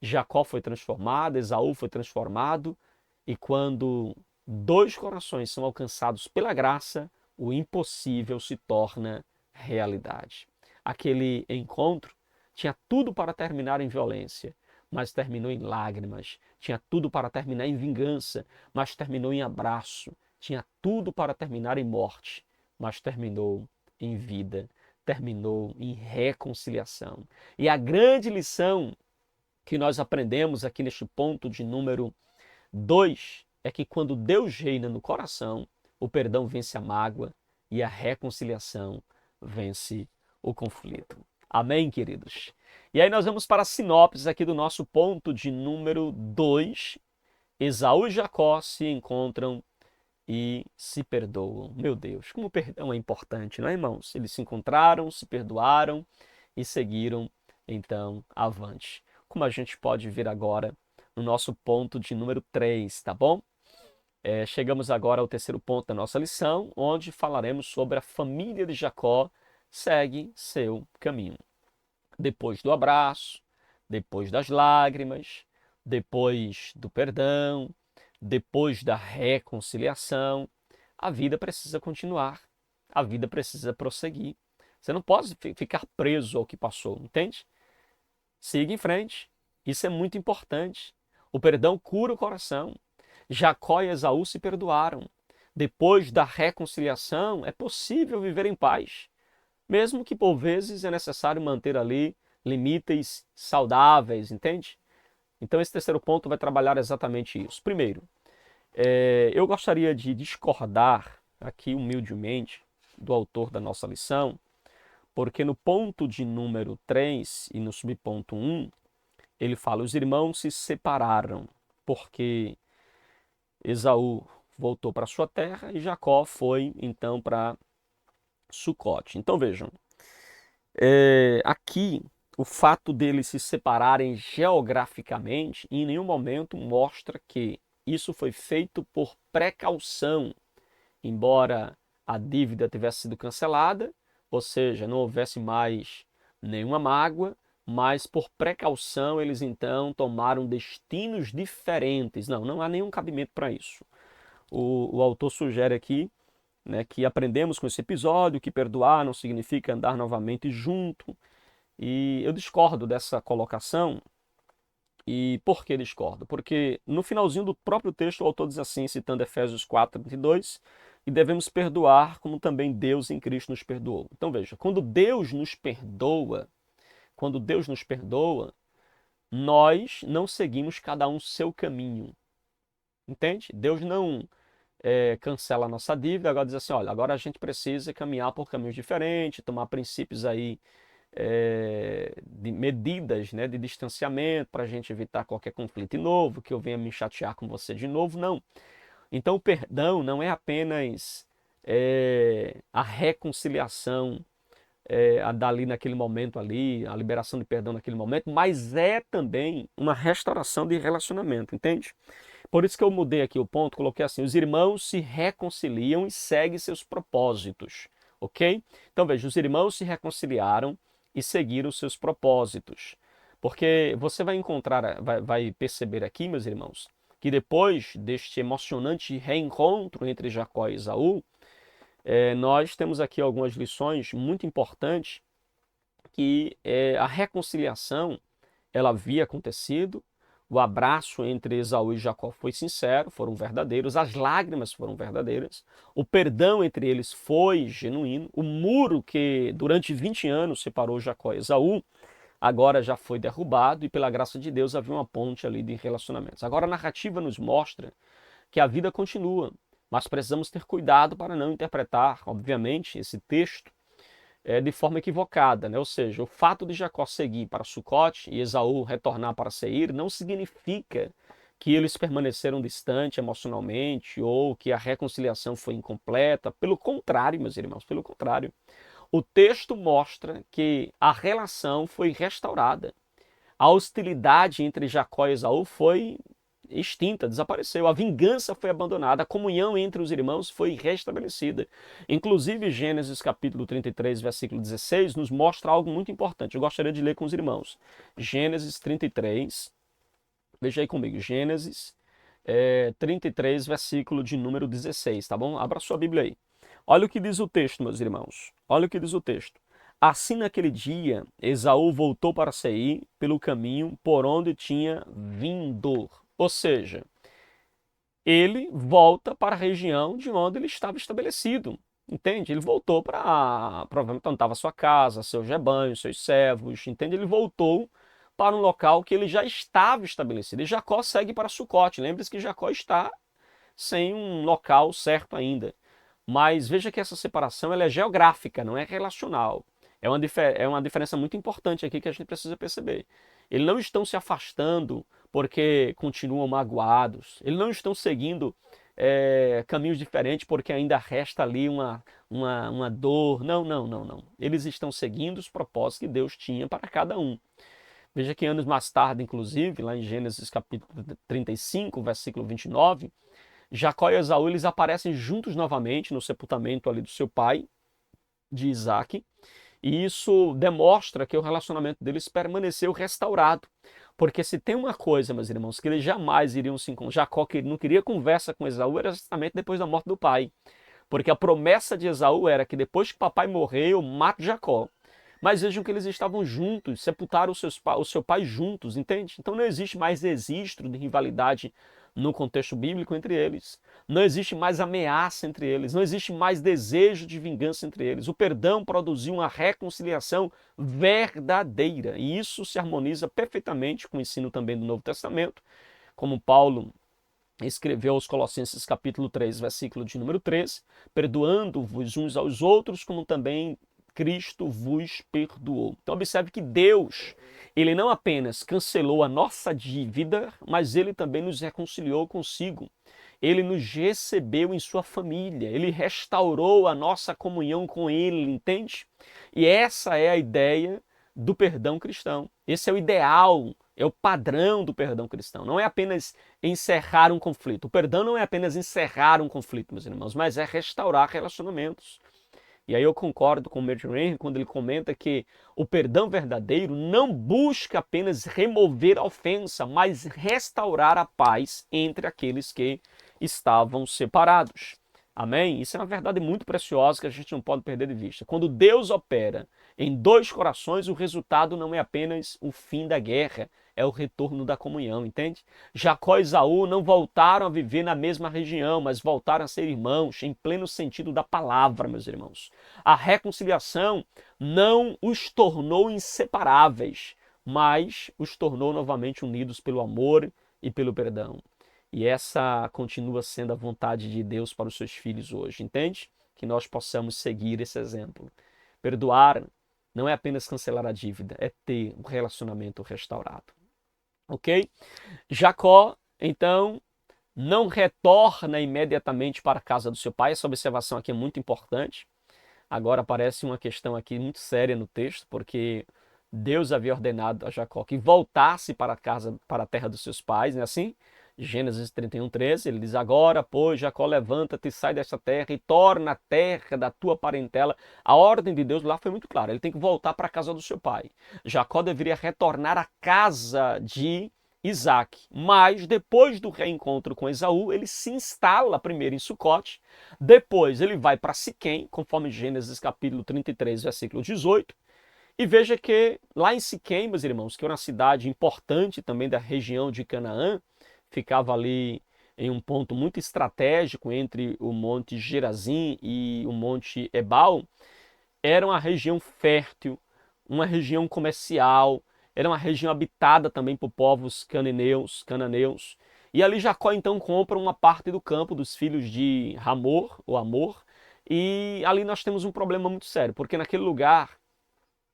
Speaker 1: Jacó foi transformado, Esaú foi transformado, e quando dois corações são alcançados pela graça, o impossível se torna realidade. Aquele encontro tinha tudo para terminar em violência, mas terminou em lágrimas. Tinha tudo para terminar em vingança, mas terminou em abraço. Tinha tudo para terminar em morte, mas terminou em vida. terminou em reconciliação. E a grande lição que nós aprendemos aqui neste ponto de número 2 é que quando Deus reina no coração, o perdão vence a mágoa e a reconciliação vence o conflito. Amém, queridos? E aí nós vamos para a sinopse aqui do nosso ponto de número 2. Esaú e Jacó se encontram e se perdoam. Meu Deus, como o perdão é importante, não é, irmãos? Eles se encontraram, se perdoaram e seguiram, então, avante. Como a gente pode ver agora no nosso ponto de número 3, tá bom? Chegamos agora ao terceiro ponto da nossa lição, onde falaremos sobre a família de Jacó segue seu caminho. Depois do abraço, depois das lágrimas, depois do perdão, depois da reconciliação, a vida precisa continuar, a vida precisa prosseguir. Você não pode ficar preso ao que passou, entende? Siga em frente, isso é muito importante. O perdão cura o coração. Jacó e Esaú se perdoaram. Depois da reconciliação, é possível viver em paz, mesmo que por vezes é necessário manter ali limites saudáveis, entende? Então esse terceiro ponto vai trabalhar exatamente isso. Primeiro, eu gostaria de discordar aqui humildemente do autor da nossa lição, porque no ponto de número 3 e no subponto 1, ele fala: os irmãos se separaram porque Esaú voltou para sua terra e Jacó foi então para Sucote. Então vejam, aqui o fato deles se separarem geograficamente em nenhum momento mostra que isso foi feito por precaução, embora a dívida tivesse sido cancelada, ou seja, não houvesse mais nenhuma mágoa, mas por precaução eles então tomaram destinos diferentes. Não há nenhum cabimento para isso. O autor sugere aqui, né, que aprendemos com esse episódio que perdoar não significa andar novamente junto. E eu discordo dessa colocação. E por que discordo? Porque no finalzinho do próprio texto o autor diz assim, citando Efésios 4:22, e devemos perdoar como também Deus em Cristo nos perdoou. Então veja, quando Deus nos perdoa, nós não seguimos cada um seu caminho. Entende? Deus não cancela a nossa dívida, agora diz assim, olha, agora a gente precisa caminhar por caminhos diferentes, tomar princípios aí de medidas, né, de distanciamento para a gente evitar qualquer conflito novo, que eu venha me chatear com você de novo, não. Então o perdão não é apenas a reconciliação dali naquele momento ali, a liberação de perdão naquele momento, mas é também uma restauração de relacionamento, entende? Por isso que eu mudei aqui o ponto, coloquei assim, os irmãos se reconciliam e seguem seus propósitos, ok? Então veja, os irmãos se reconciliaram e seguiram os seus propósitos. Porque você vai encontrar, vai perceber aqui, meus irmãos, que depois deste emocionante reencontro entre Jacó e Esaú, nós temos aqui algumas lições muito importantes que a reconciliação ela havia acontecido, o abraço entre Esaú e Jacó foi sincero, foram verdadeiros, as lágrimas foram verdadeiras, o perdão entre eles foi genuíno, o muro que durante 20 anos separou Jacó e Esaú, agora já foi derrubado e pela graça de Deus havia uma ponte ali de relacionamentos. Agora a narrativa nos mostra que a vida continua, mas precisamos ter cuidado para não interpretar, obviamente, esse texto de forma equivocada, né? Ou seja, o fato de Jacó seguir para Sucote e Esaú retornar para Seir não significa que eles permaneceram distantes emocionalmente ou que a reconciliação foi incompleta. Pelo contrário, meus irmãos, pelo contrário. O texto mostra que a relação foi restaurada. A hostilidade entre Jacó e Esaú foi extinta, desapareceu. A vingança foi abandonada, a comunhão entre os irmãos foi restabelecida. Inclusive, Gênesis capítulo 33, versículo 16, nos mostra algo muito importante. Eu gostaria de ler com os irmãos. Gênesis 33, veja aí comigo, Gênesis 33, versículo de número 16, tá bom? Abra sua Bíblia aí. Olha o que diz o texto, meus irmãos. Olha o que diz o texto. Assim, naquele dia, Esaú voltou para Seir pelo caminho por onde tinha vindo. Ou seja, ele volta para a região de onde ele estava estabelecido. entende? Ele voltou provavelmente onde estava a sua casa, seus rebanhos, seus servos, entende? Ele voltou para um local que ele já estava estabelecido. E Jacó segue para Sucote. Lembre-se que Jacó está sem um local certo ainda. Mas veja que essa separação ela é geográfica, não é relacional. É uma diferença muito importante aqui que a gente precisa perceber. Eles não estão se afastando porque continuam magoados. Eles não estão seguindo caminhos diferentes porque ainda resta ali uma dor. Não, não, não, não. Eles estão seguindo os propósitos que Deus tinha para cada um. Veja que anos mais tarde, inclusive, lá em Gênesis capítulo 35, versículo 29, Jacó e Esaú eles aparecem juntos novamente no sepultamento ali do seu pai, de Isaac, e isso demonstra que o relacionamento deles permaneceu restaurado. Porque se tem uma coisa, meus irmãos, que eles jamais iriam se encontrar, Jacó que não queria conversa com Esaú, era justamente depois da morte do pai. Porque a promessa de Esaú era que depois que papai morrer, eu mato Jacó. Mas vejam que eles estavam juntos, sepultaram o seu pai juntos, entende? Então não existe mais registro de rivalidade no contexto bíblico entre eles. Não existe mais ameaça entre eles. Não existe mais desejo de vingança entre eles. O perdão produziu uma reconciliação verdadeira. E isso se harmoniza perfeitamente com o ensino também do Novo Testamento, como Paulo escreveu aos Colossenses capítulo 3, versículo de número 13, perdoando-vos uns aos outros, como também Cristo vos perdoou. Então observe que Deus, ele não apenas cancelou a nossa dívida, mas ele também nos reconciliou consigo. Ele nos recebeu em sua família, ele restaurou a nossa comunhão com ele, entende? E essa é a ideia do perdão cristão. Esse é o ideal, é o padrão do perdão cristão. Não é apenas encerrar um conflito. O perdão não é apenas encerrar um conflito, meus irmãos, mas é restaurar relacionamentos. E aí eu concordo com o Merton quando ele comenta que o perdão verdadeiro não busca apenas remover a ofensa, mas restaurar a paz entre aqueles que estavam separados. Amém? Isso é uma verdade muito preciosa que a gente não pode perder de vista. Quando Deus opera em dois corações, o resultado não é apenas o fim da guerra, é o retorno da comunhão, entende? Jacó e Esaú não voltaram a viver na mesma região, mas voltaram a ser irmãos, em pleno sentido da palavra, meus irmãos. A reconciliação não os tornou inseparáveis, mas os tornou novamente unidos pelo amor e pelo perdão. E essa continua sendo a vontade de Deus para os seus filhos hoje, entende? Que nós possamos seguir esse exemplo. Perdoar não é apenas cancelar a dívida, é ter um relacionamento restaurado. Ok? Jacó, então, não retorna imediatamente para a casa do seu pai. Essa observação aqui é muito importante. Agora aparece uma questão aqui muito séria no texto, porque Deus havia ordenado a Jacó que voltasse para a casa, para a terra dos seus pais, não é assim? Gênesis 31, 13, ele diz, agora, pois, Jacó, levanta-te, sai desta terra e torna a terra da tua parentela. A ordem de Deus lá foi muito clara, ele tem que voltar para a casa do seu pai. Jacó deveria retornar à casa de Isaac, mas depois do reencontro com Esaú, ele se instala primeiro em Sucote, depois ele vai para Siquém, conforme Gênesis capítulo 33, versículo 18, e veja que lá em Siquém, meus irmãos, que era uma cidade importante também da região de Canaã, ficava ali em um ponto muito estratégico entre o Monte Gerazim e o Monte Ebal, era uma região fértil, uma região comercial, era uma região habitada também por povos cananeus. E ali Jacó então compra uma parte do campo dos filhos de Hamor, ou Amor, e ali nós temos um problema muito sério, porque naquele lugar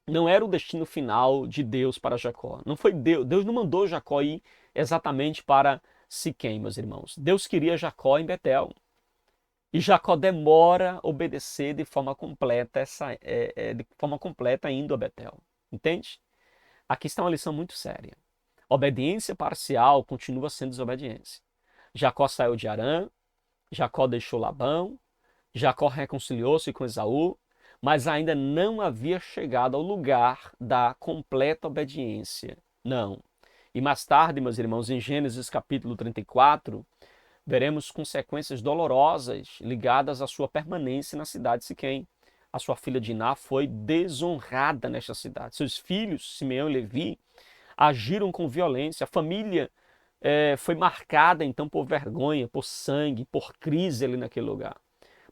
Speaker 1: não era o destino final de Deus para Jacó. Não foi Deus, Deus não mandou Jacó ir exatamente para Siquém, meus irmãos. Deus queria Jacó em Betel. E Jacó demora a obedecer de forma completa, de forma completa indo a Betel. Entende? Aqui está uma lição muito séria. Obediência parcial continua sendo desobediência. Jacó saiu de Harã, Jacó deixou Labão, Jacó reconciliou-se com Esaú, mas ainda não havia chegado ao lugar da completa obediência. Não. E mais tarde, meus irmãos, em Gênesis capítulo 34, veremos consequências dolorosas ligadas à sua permanência na cidade de Siquém. A sua filha Diná foi desonrada nesta cidade. Seus filhos, Simeão e Levi, agiram com violência. A família foi marcada então por vergonha, por sangue, por crise ali naquele lugar.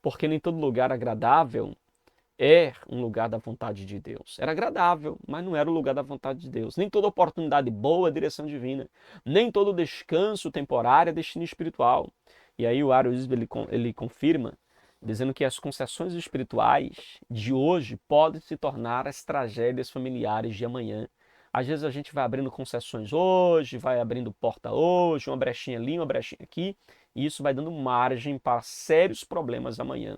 Speaker 1: Porque nem todo lugar agradável é um lugar da vontade de Deus. Era agradável, mas não era o lugar da vontade de Deus. Nem toda oportunidade boa é direção divina. Nem todo descanso temporário é destino espiritual. E aí o Aruísmo ele confirma, dizendo que as concessões espirituais de hoje podem se tornar as tragédias familiares de amanhã. Às vezes a gente vai abrindo concessões hoje, vai abrindo porta hoje, uma brechinha ali, uma brechinha aqui, e isso vai dando margem para sérios problemas amanhã.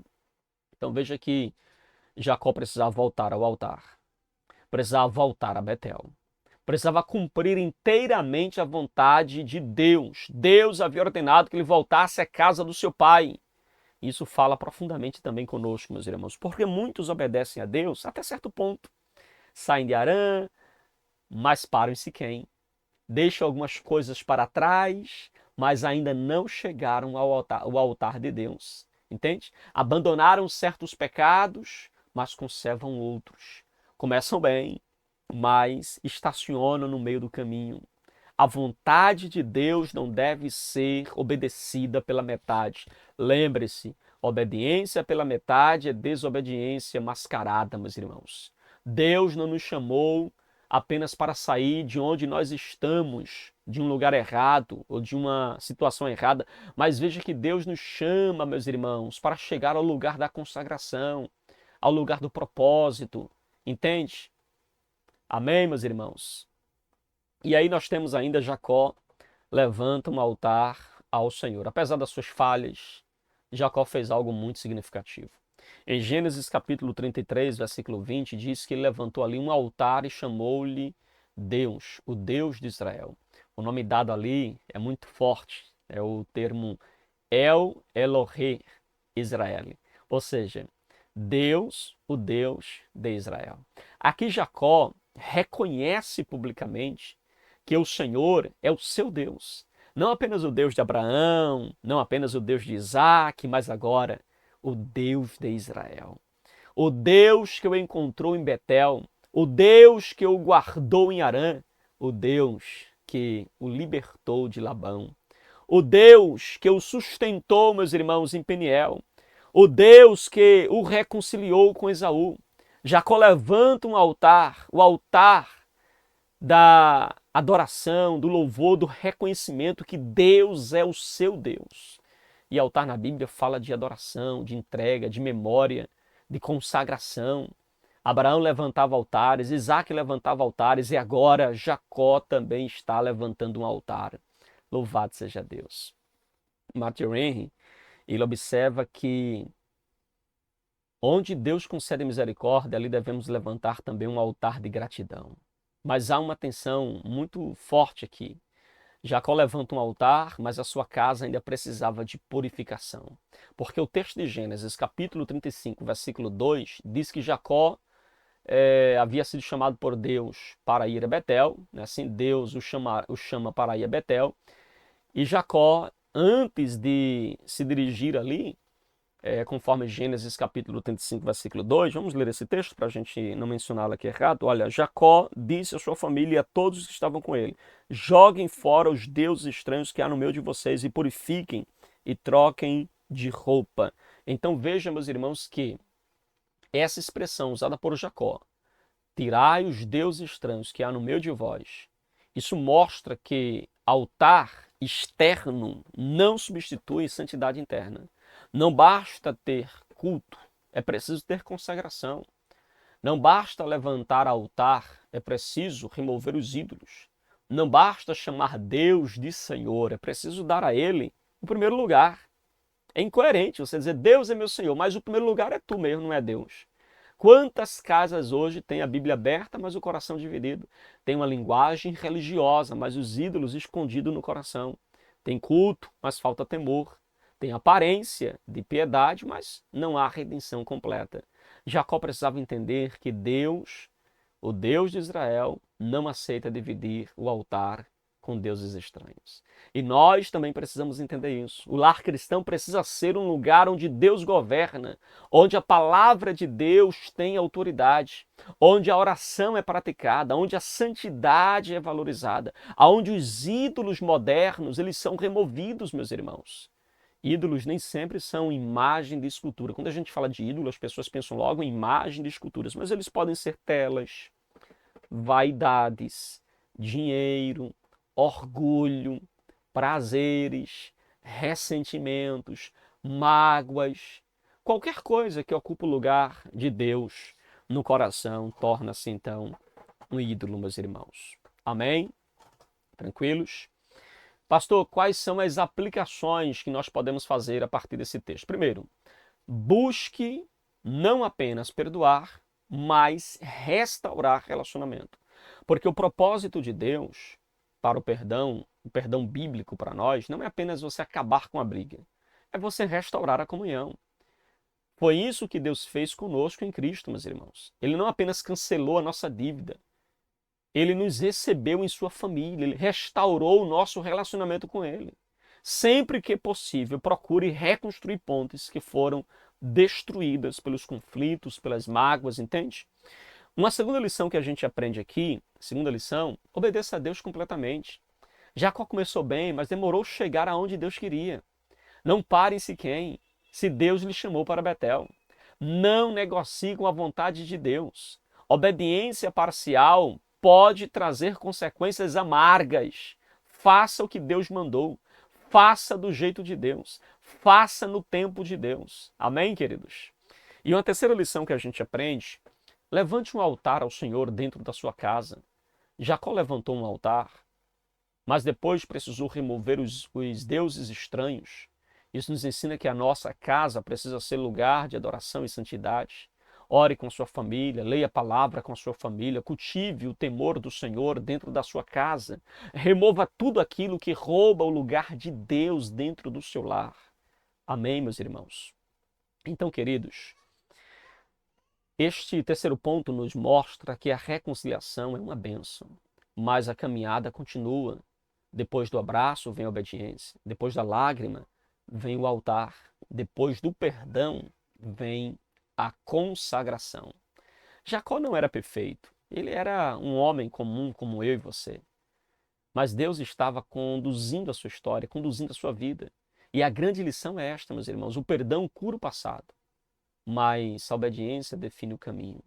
Speaker 1: Então veja que Jacó precisava voltar ao altar, precisava voltar a Betel, precisava cumprir inteiramente a vontade de Deus. Deus havia ordenado que ele voltasse à casa do seu pai. Isso fala profundamente também conosco, meus irmãos, porque muitos obedecem a Deus até certo ponto. Saem de Harã, mas param em Siquém. Deixam algumas coisas para trás, mas ainda não chegaram ao altar de Deus. Entende? Abandonaram certos pecados, mas conservam outros. Começam bem, mas estacionam no meio do caminho. A vontade de Deus não deve ser obedecida pela metade. Lembre-se, obediência pela metade é desobediência mascarada, meus irmãos. Deus não nos chamou apenas para sair de onde nós estamos, de um lugar errado ou de uma situação errada, mas veja que Deus nos chama, meus irmãos, para chegar ao lugar da consagração, ao lugar do propósito, entende? Amém, meus irmãos? E aí nós temos ainda Jacó levanta um altar ao Senhor. Apesar das suas falhas, Jacó fez algo muito significativo. Em Gênesis capítulo 33, versículo 20, diz que ele levantou ali um altar e chamou-lhe Deus, o Deus de Israel. O nome dado ali é muito forte, é o termo El Elohe Israel, ou seja, Deus, o Deus de Israel. Aqui Jacó reconhece publicamente que o Senhor é o seu Deus. Não apenas o Deus de Abraão, não apenas o Deus de Isaac, mas agora o Deus de Israel. O Deus que o encontrou em Betel, o Deus que o guardou em Harã, o Deus que o libertou de Labão, o Deus que o sustentou, meus irmãos, em Peniel, o Deus que o reconciliou com Esaú. Jacó levanta um altar, o altar da adoração, do louvor, do reconhecimento que Deus é o seu Deus. E altar na Bíblia fala de adoração, de entrega, de memória, de consagração. Abraão levantava altares, Isaac levantava altares e agora Jacó também está levantando um altar. Louvado seja Deus. Matthew Henry, ele observa que onde Deus concede misericórdia, ali devemos levantar também um altar de gratidão. Mas há uma tensão muito forte aqui. Jacó levanta um altar, mas a sua casa ainda precisava de purificação. Porque o texto de Gênesis, capítulo 35, versículo 2, diz que Jacó havia sido chamado por Deus para ir a Betel, né? Assim Deus o chama para ir a Betel. E Jacó, antes de se dirigir ali, conforme Gênesis capítulo 35, versículo 2, vamos ler esse texto para a gente não mencioná-lo aqui errado. Olha, Jacó disse à sua família e a todos os que estavam com ele: joguem fora os deuses estranhos que há no meio de vocês e purifiquem e troquem de roupa. Então veja, meus irmãos, que essa expressão usada por Jacó, tirai os deuses estranhos que há no meio de vós, isso mostra que altar externo não substitui santidade interna. Não basta ter culto, é preciso ter consagração. Não basta levantar altar, é preciso remover os ídolos. Não basta chamar Deus de Senhor, é preciso dar a Ele o primeiro lugar. É incoerente você dizer Deus é meu Senhor, mas o primeiro lugar é tu mesmo, não é Deus. Quantas casas hoje têm a Bíblia aberta, mas o coração dividido? Tem uma linguagem religiosa, mas os ídolos escondidos no coração. Tem culto, mas falta temor. Tem aparência de piedade, mas não há redenção completa. Jacó precisava entender que Deus, o Deus de Israel, não aceita dividir o altar com deuses estranhos. E nós também precisamos entender isso. O lar cristão precisa ser um lugar onde Deus governa, onde a palavra de Deus tem autoridade, onde a oração é praticada, onde a santidade é valorizada, onde os ídolos modernos eles são removidos, meus irmãos. Ídolos nem sempre são imagem de escultura. Quando a gente fala de ídolo, as pessoas pensam logo em imagem de esculturas, mas eles podem ser telas, vaidades, dinheiro, orgulho, prazeres, ressentimentos, mágoas, qualquer coisa que ocupe o lugar de Deus no coração torna-se então um ídolo, meus irmãos. Amém? Tranquilos? Pastor, quais são as aplicações que nós podemos fazer a partir desse texto? Primeiro, busque não apenas perdoar, mas restaurar relacionamento. Porque o propósito de Deus para o perdão bíblico para nós, não é apenas você acabar com a briga, é você restaurar a comunhão. Foi isso que Deus fez conosco em Cristo, meus irmãos. Ele não apenas cancelou a nossa dívida, ele nos recebeu em sua família, ele restaurou o nosso relacionamento com ele. Sempre que possível, procure reconstruir pontes que foram destruídas pelos conflitos, pelas mágoas, entende? Uma segunda lição que a gente aprende aqui, segunda lição, obedeça a Deus completamente. Jacó começou bem, mas demorou chegar aonde Deus queria. Não pare em Siquém, se Deus lhe chamou para Betel. Não negocie com a vontade de Deus. Obediência parcial pode trazer consequências amargas. Faça o que Deus mandou. Faça do jeito de Deus. Faça no tempo de Deus. Amém, queridos? E uma terceira lição que a gente aprende, levante um altar ao Senhor dentro da sua casa. Jacó levantou um altar, mas depois precisou remover os deuses estranhos. Isso nos ensina que a nossa casa precisa ser lugar de adoração e santidade. Ore com a sua família, leia a palavra com a sua família, cultive o temor do Senhor dentro da sua casa. Remova tudo aquilo que rouba o lugar de Deus dentro do seu lar. Amém, meus irmãos? Então, queridos, este terceiro ponto nos mostra que a reconciliação é uma bênção, mas a caminhada continua. Depois do abraço vem a obediência, depois da lágrima vem o altar, depois do perdão vem a consagração. Jacó não era perfeito, ele era um homem comum como eu e você. Mas Deus estava conduzindo a sua história, conduzindo a sua vida. E a grande lição é esta, meus irmãos, o perdão cura o passado, mas a obediência define o caminho.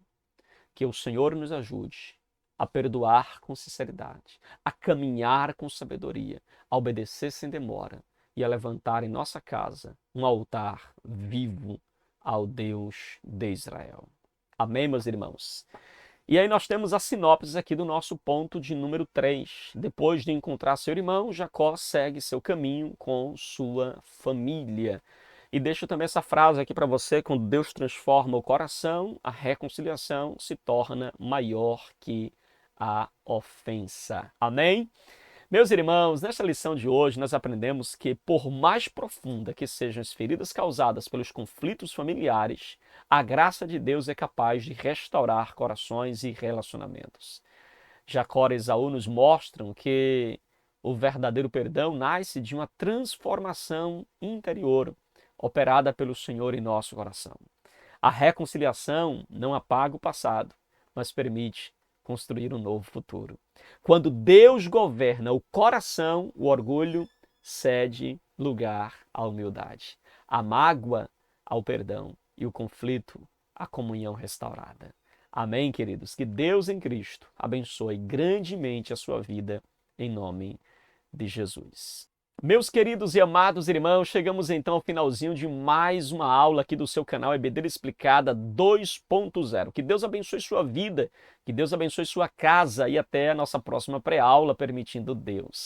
Speaker 1: Que o Senhor nos ajude a perdoar com sinceridade, a caminhar com sabedoria, a obedecer sem demora e a levantar em nossa casa um altar vivo ao Deus de Israel. Amém, meus irmãos? E aí nós temos a sinopse aqui do nosso ponto de número 3. Depois de encontrar seu irmão, Jacó segue seu caminho com sua família. E deixo também essa frase aqui para você: quando Deus transforma o coração, a reconciliação se torna maior que a ofensa. Amém? Meus irmãos, nesta lição de hoje nós aprendemos que, por mais profunda que sejam as feridas causadas pelos conflitos familiares, a graça de Deus é capaz de restaurar corações e relacionamentos. Jacó e Esaú nos mostram que o verdadeiro perdão nasce de uma transformação interior, operada pelo Senhor em nosso coração. A reconciliação não apaga o passado, mas permite construir um novo futuro. Quando Deus governa o coração, o orgulho cede lugar à humildade, a mágoa ao perdão e o conflito à comunhão restaurada. Amém, queridos? Que Deus em Cristo abençoe grandemente a sua vida, em nome de Jesus. Meus queridos e amados irmãos, chegamos então ao finalzinho de mais uma aula aqui do seu canal EBD Explicada 2.0. Que Deus abençoe sua vida, que Deus abençoe sua casa e até a nossa próxima pré-aula, permitindo Deus.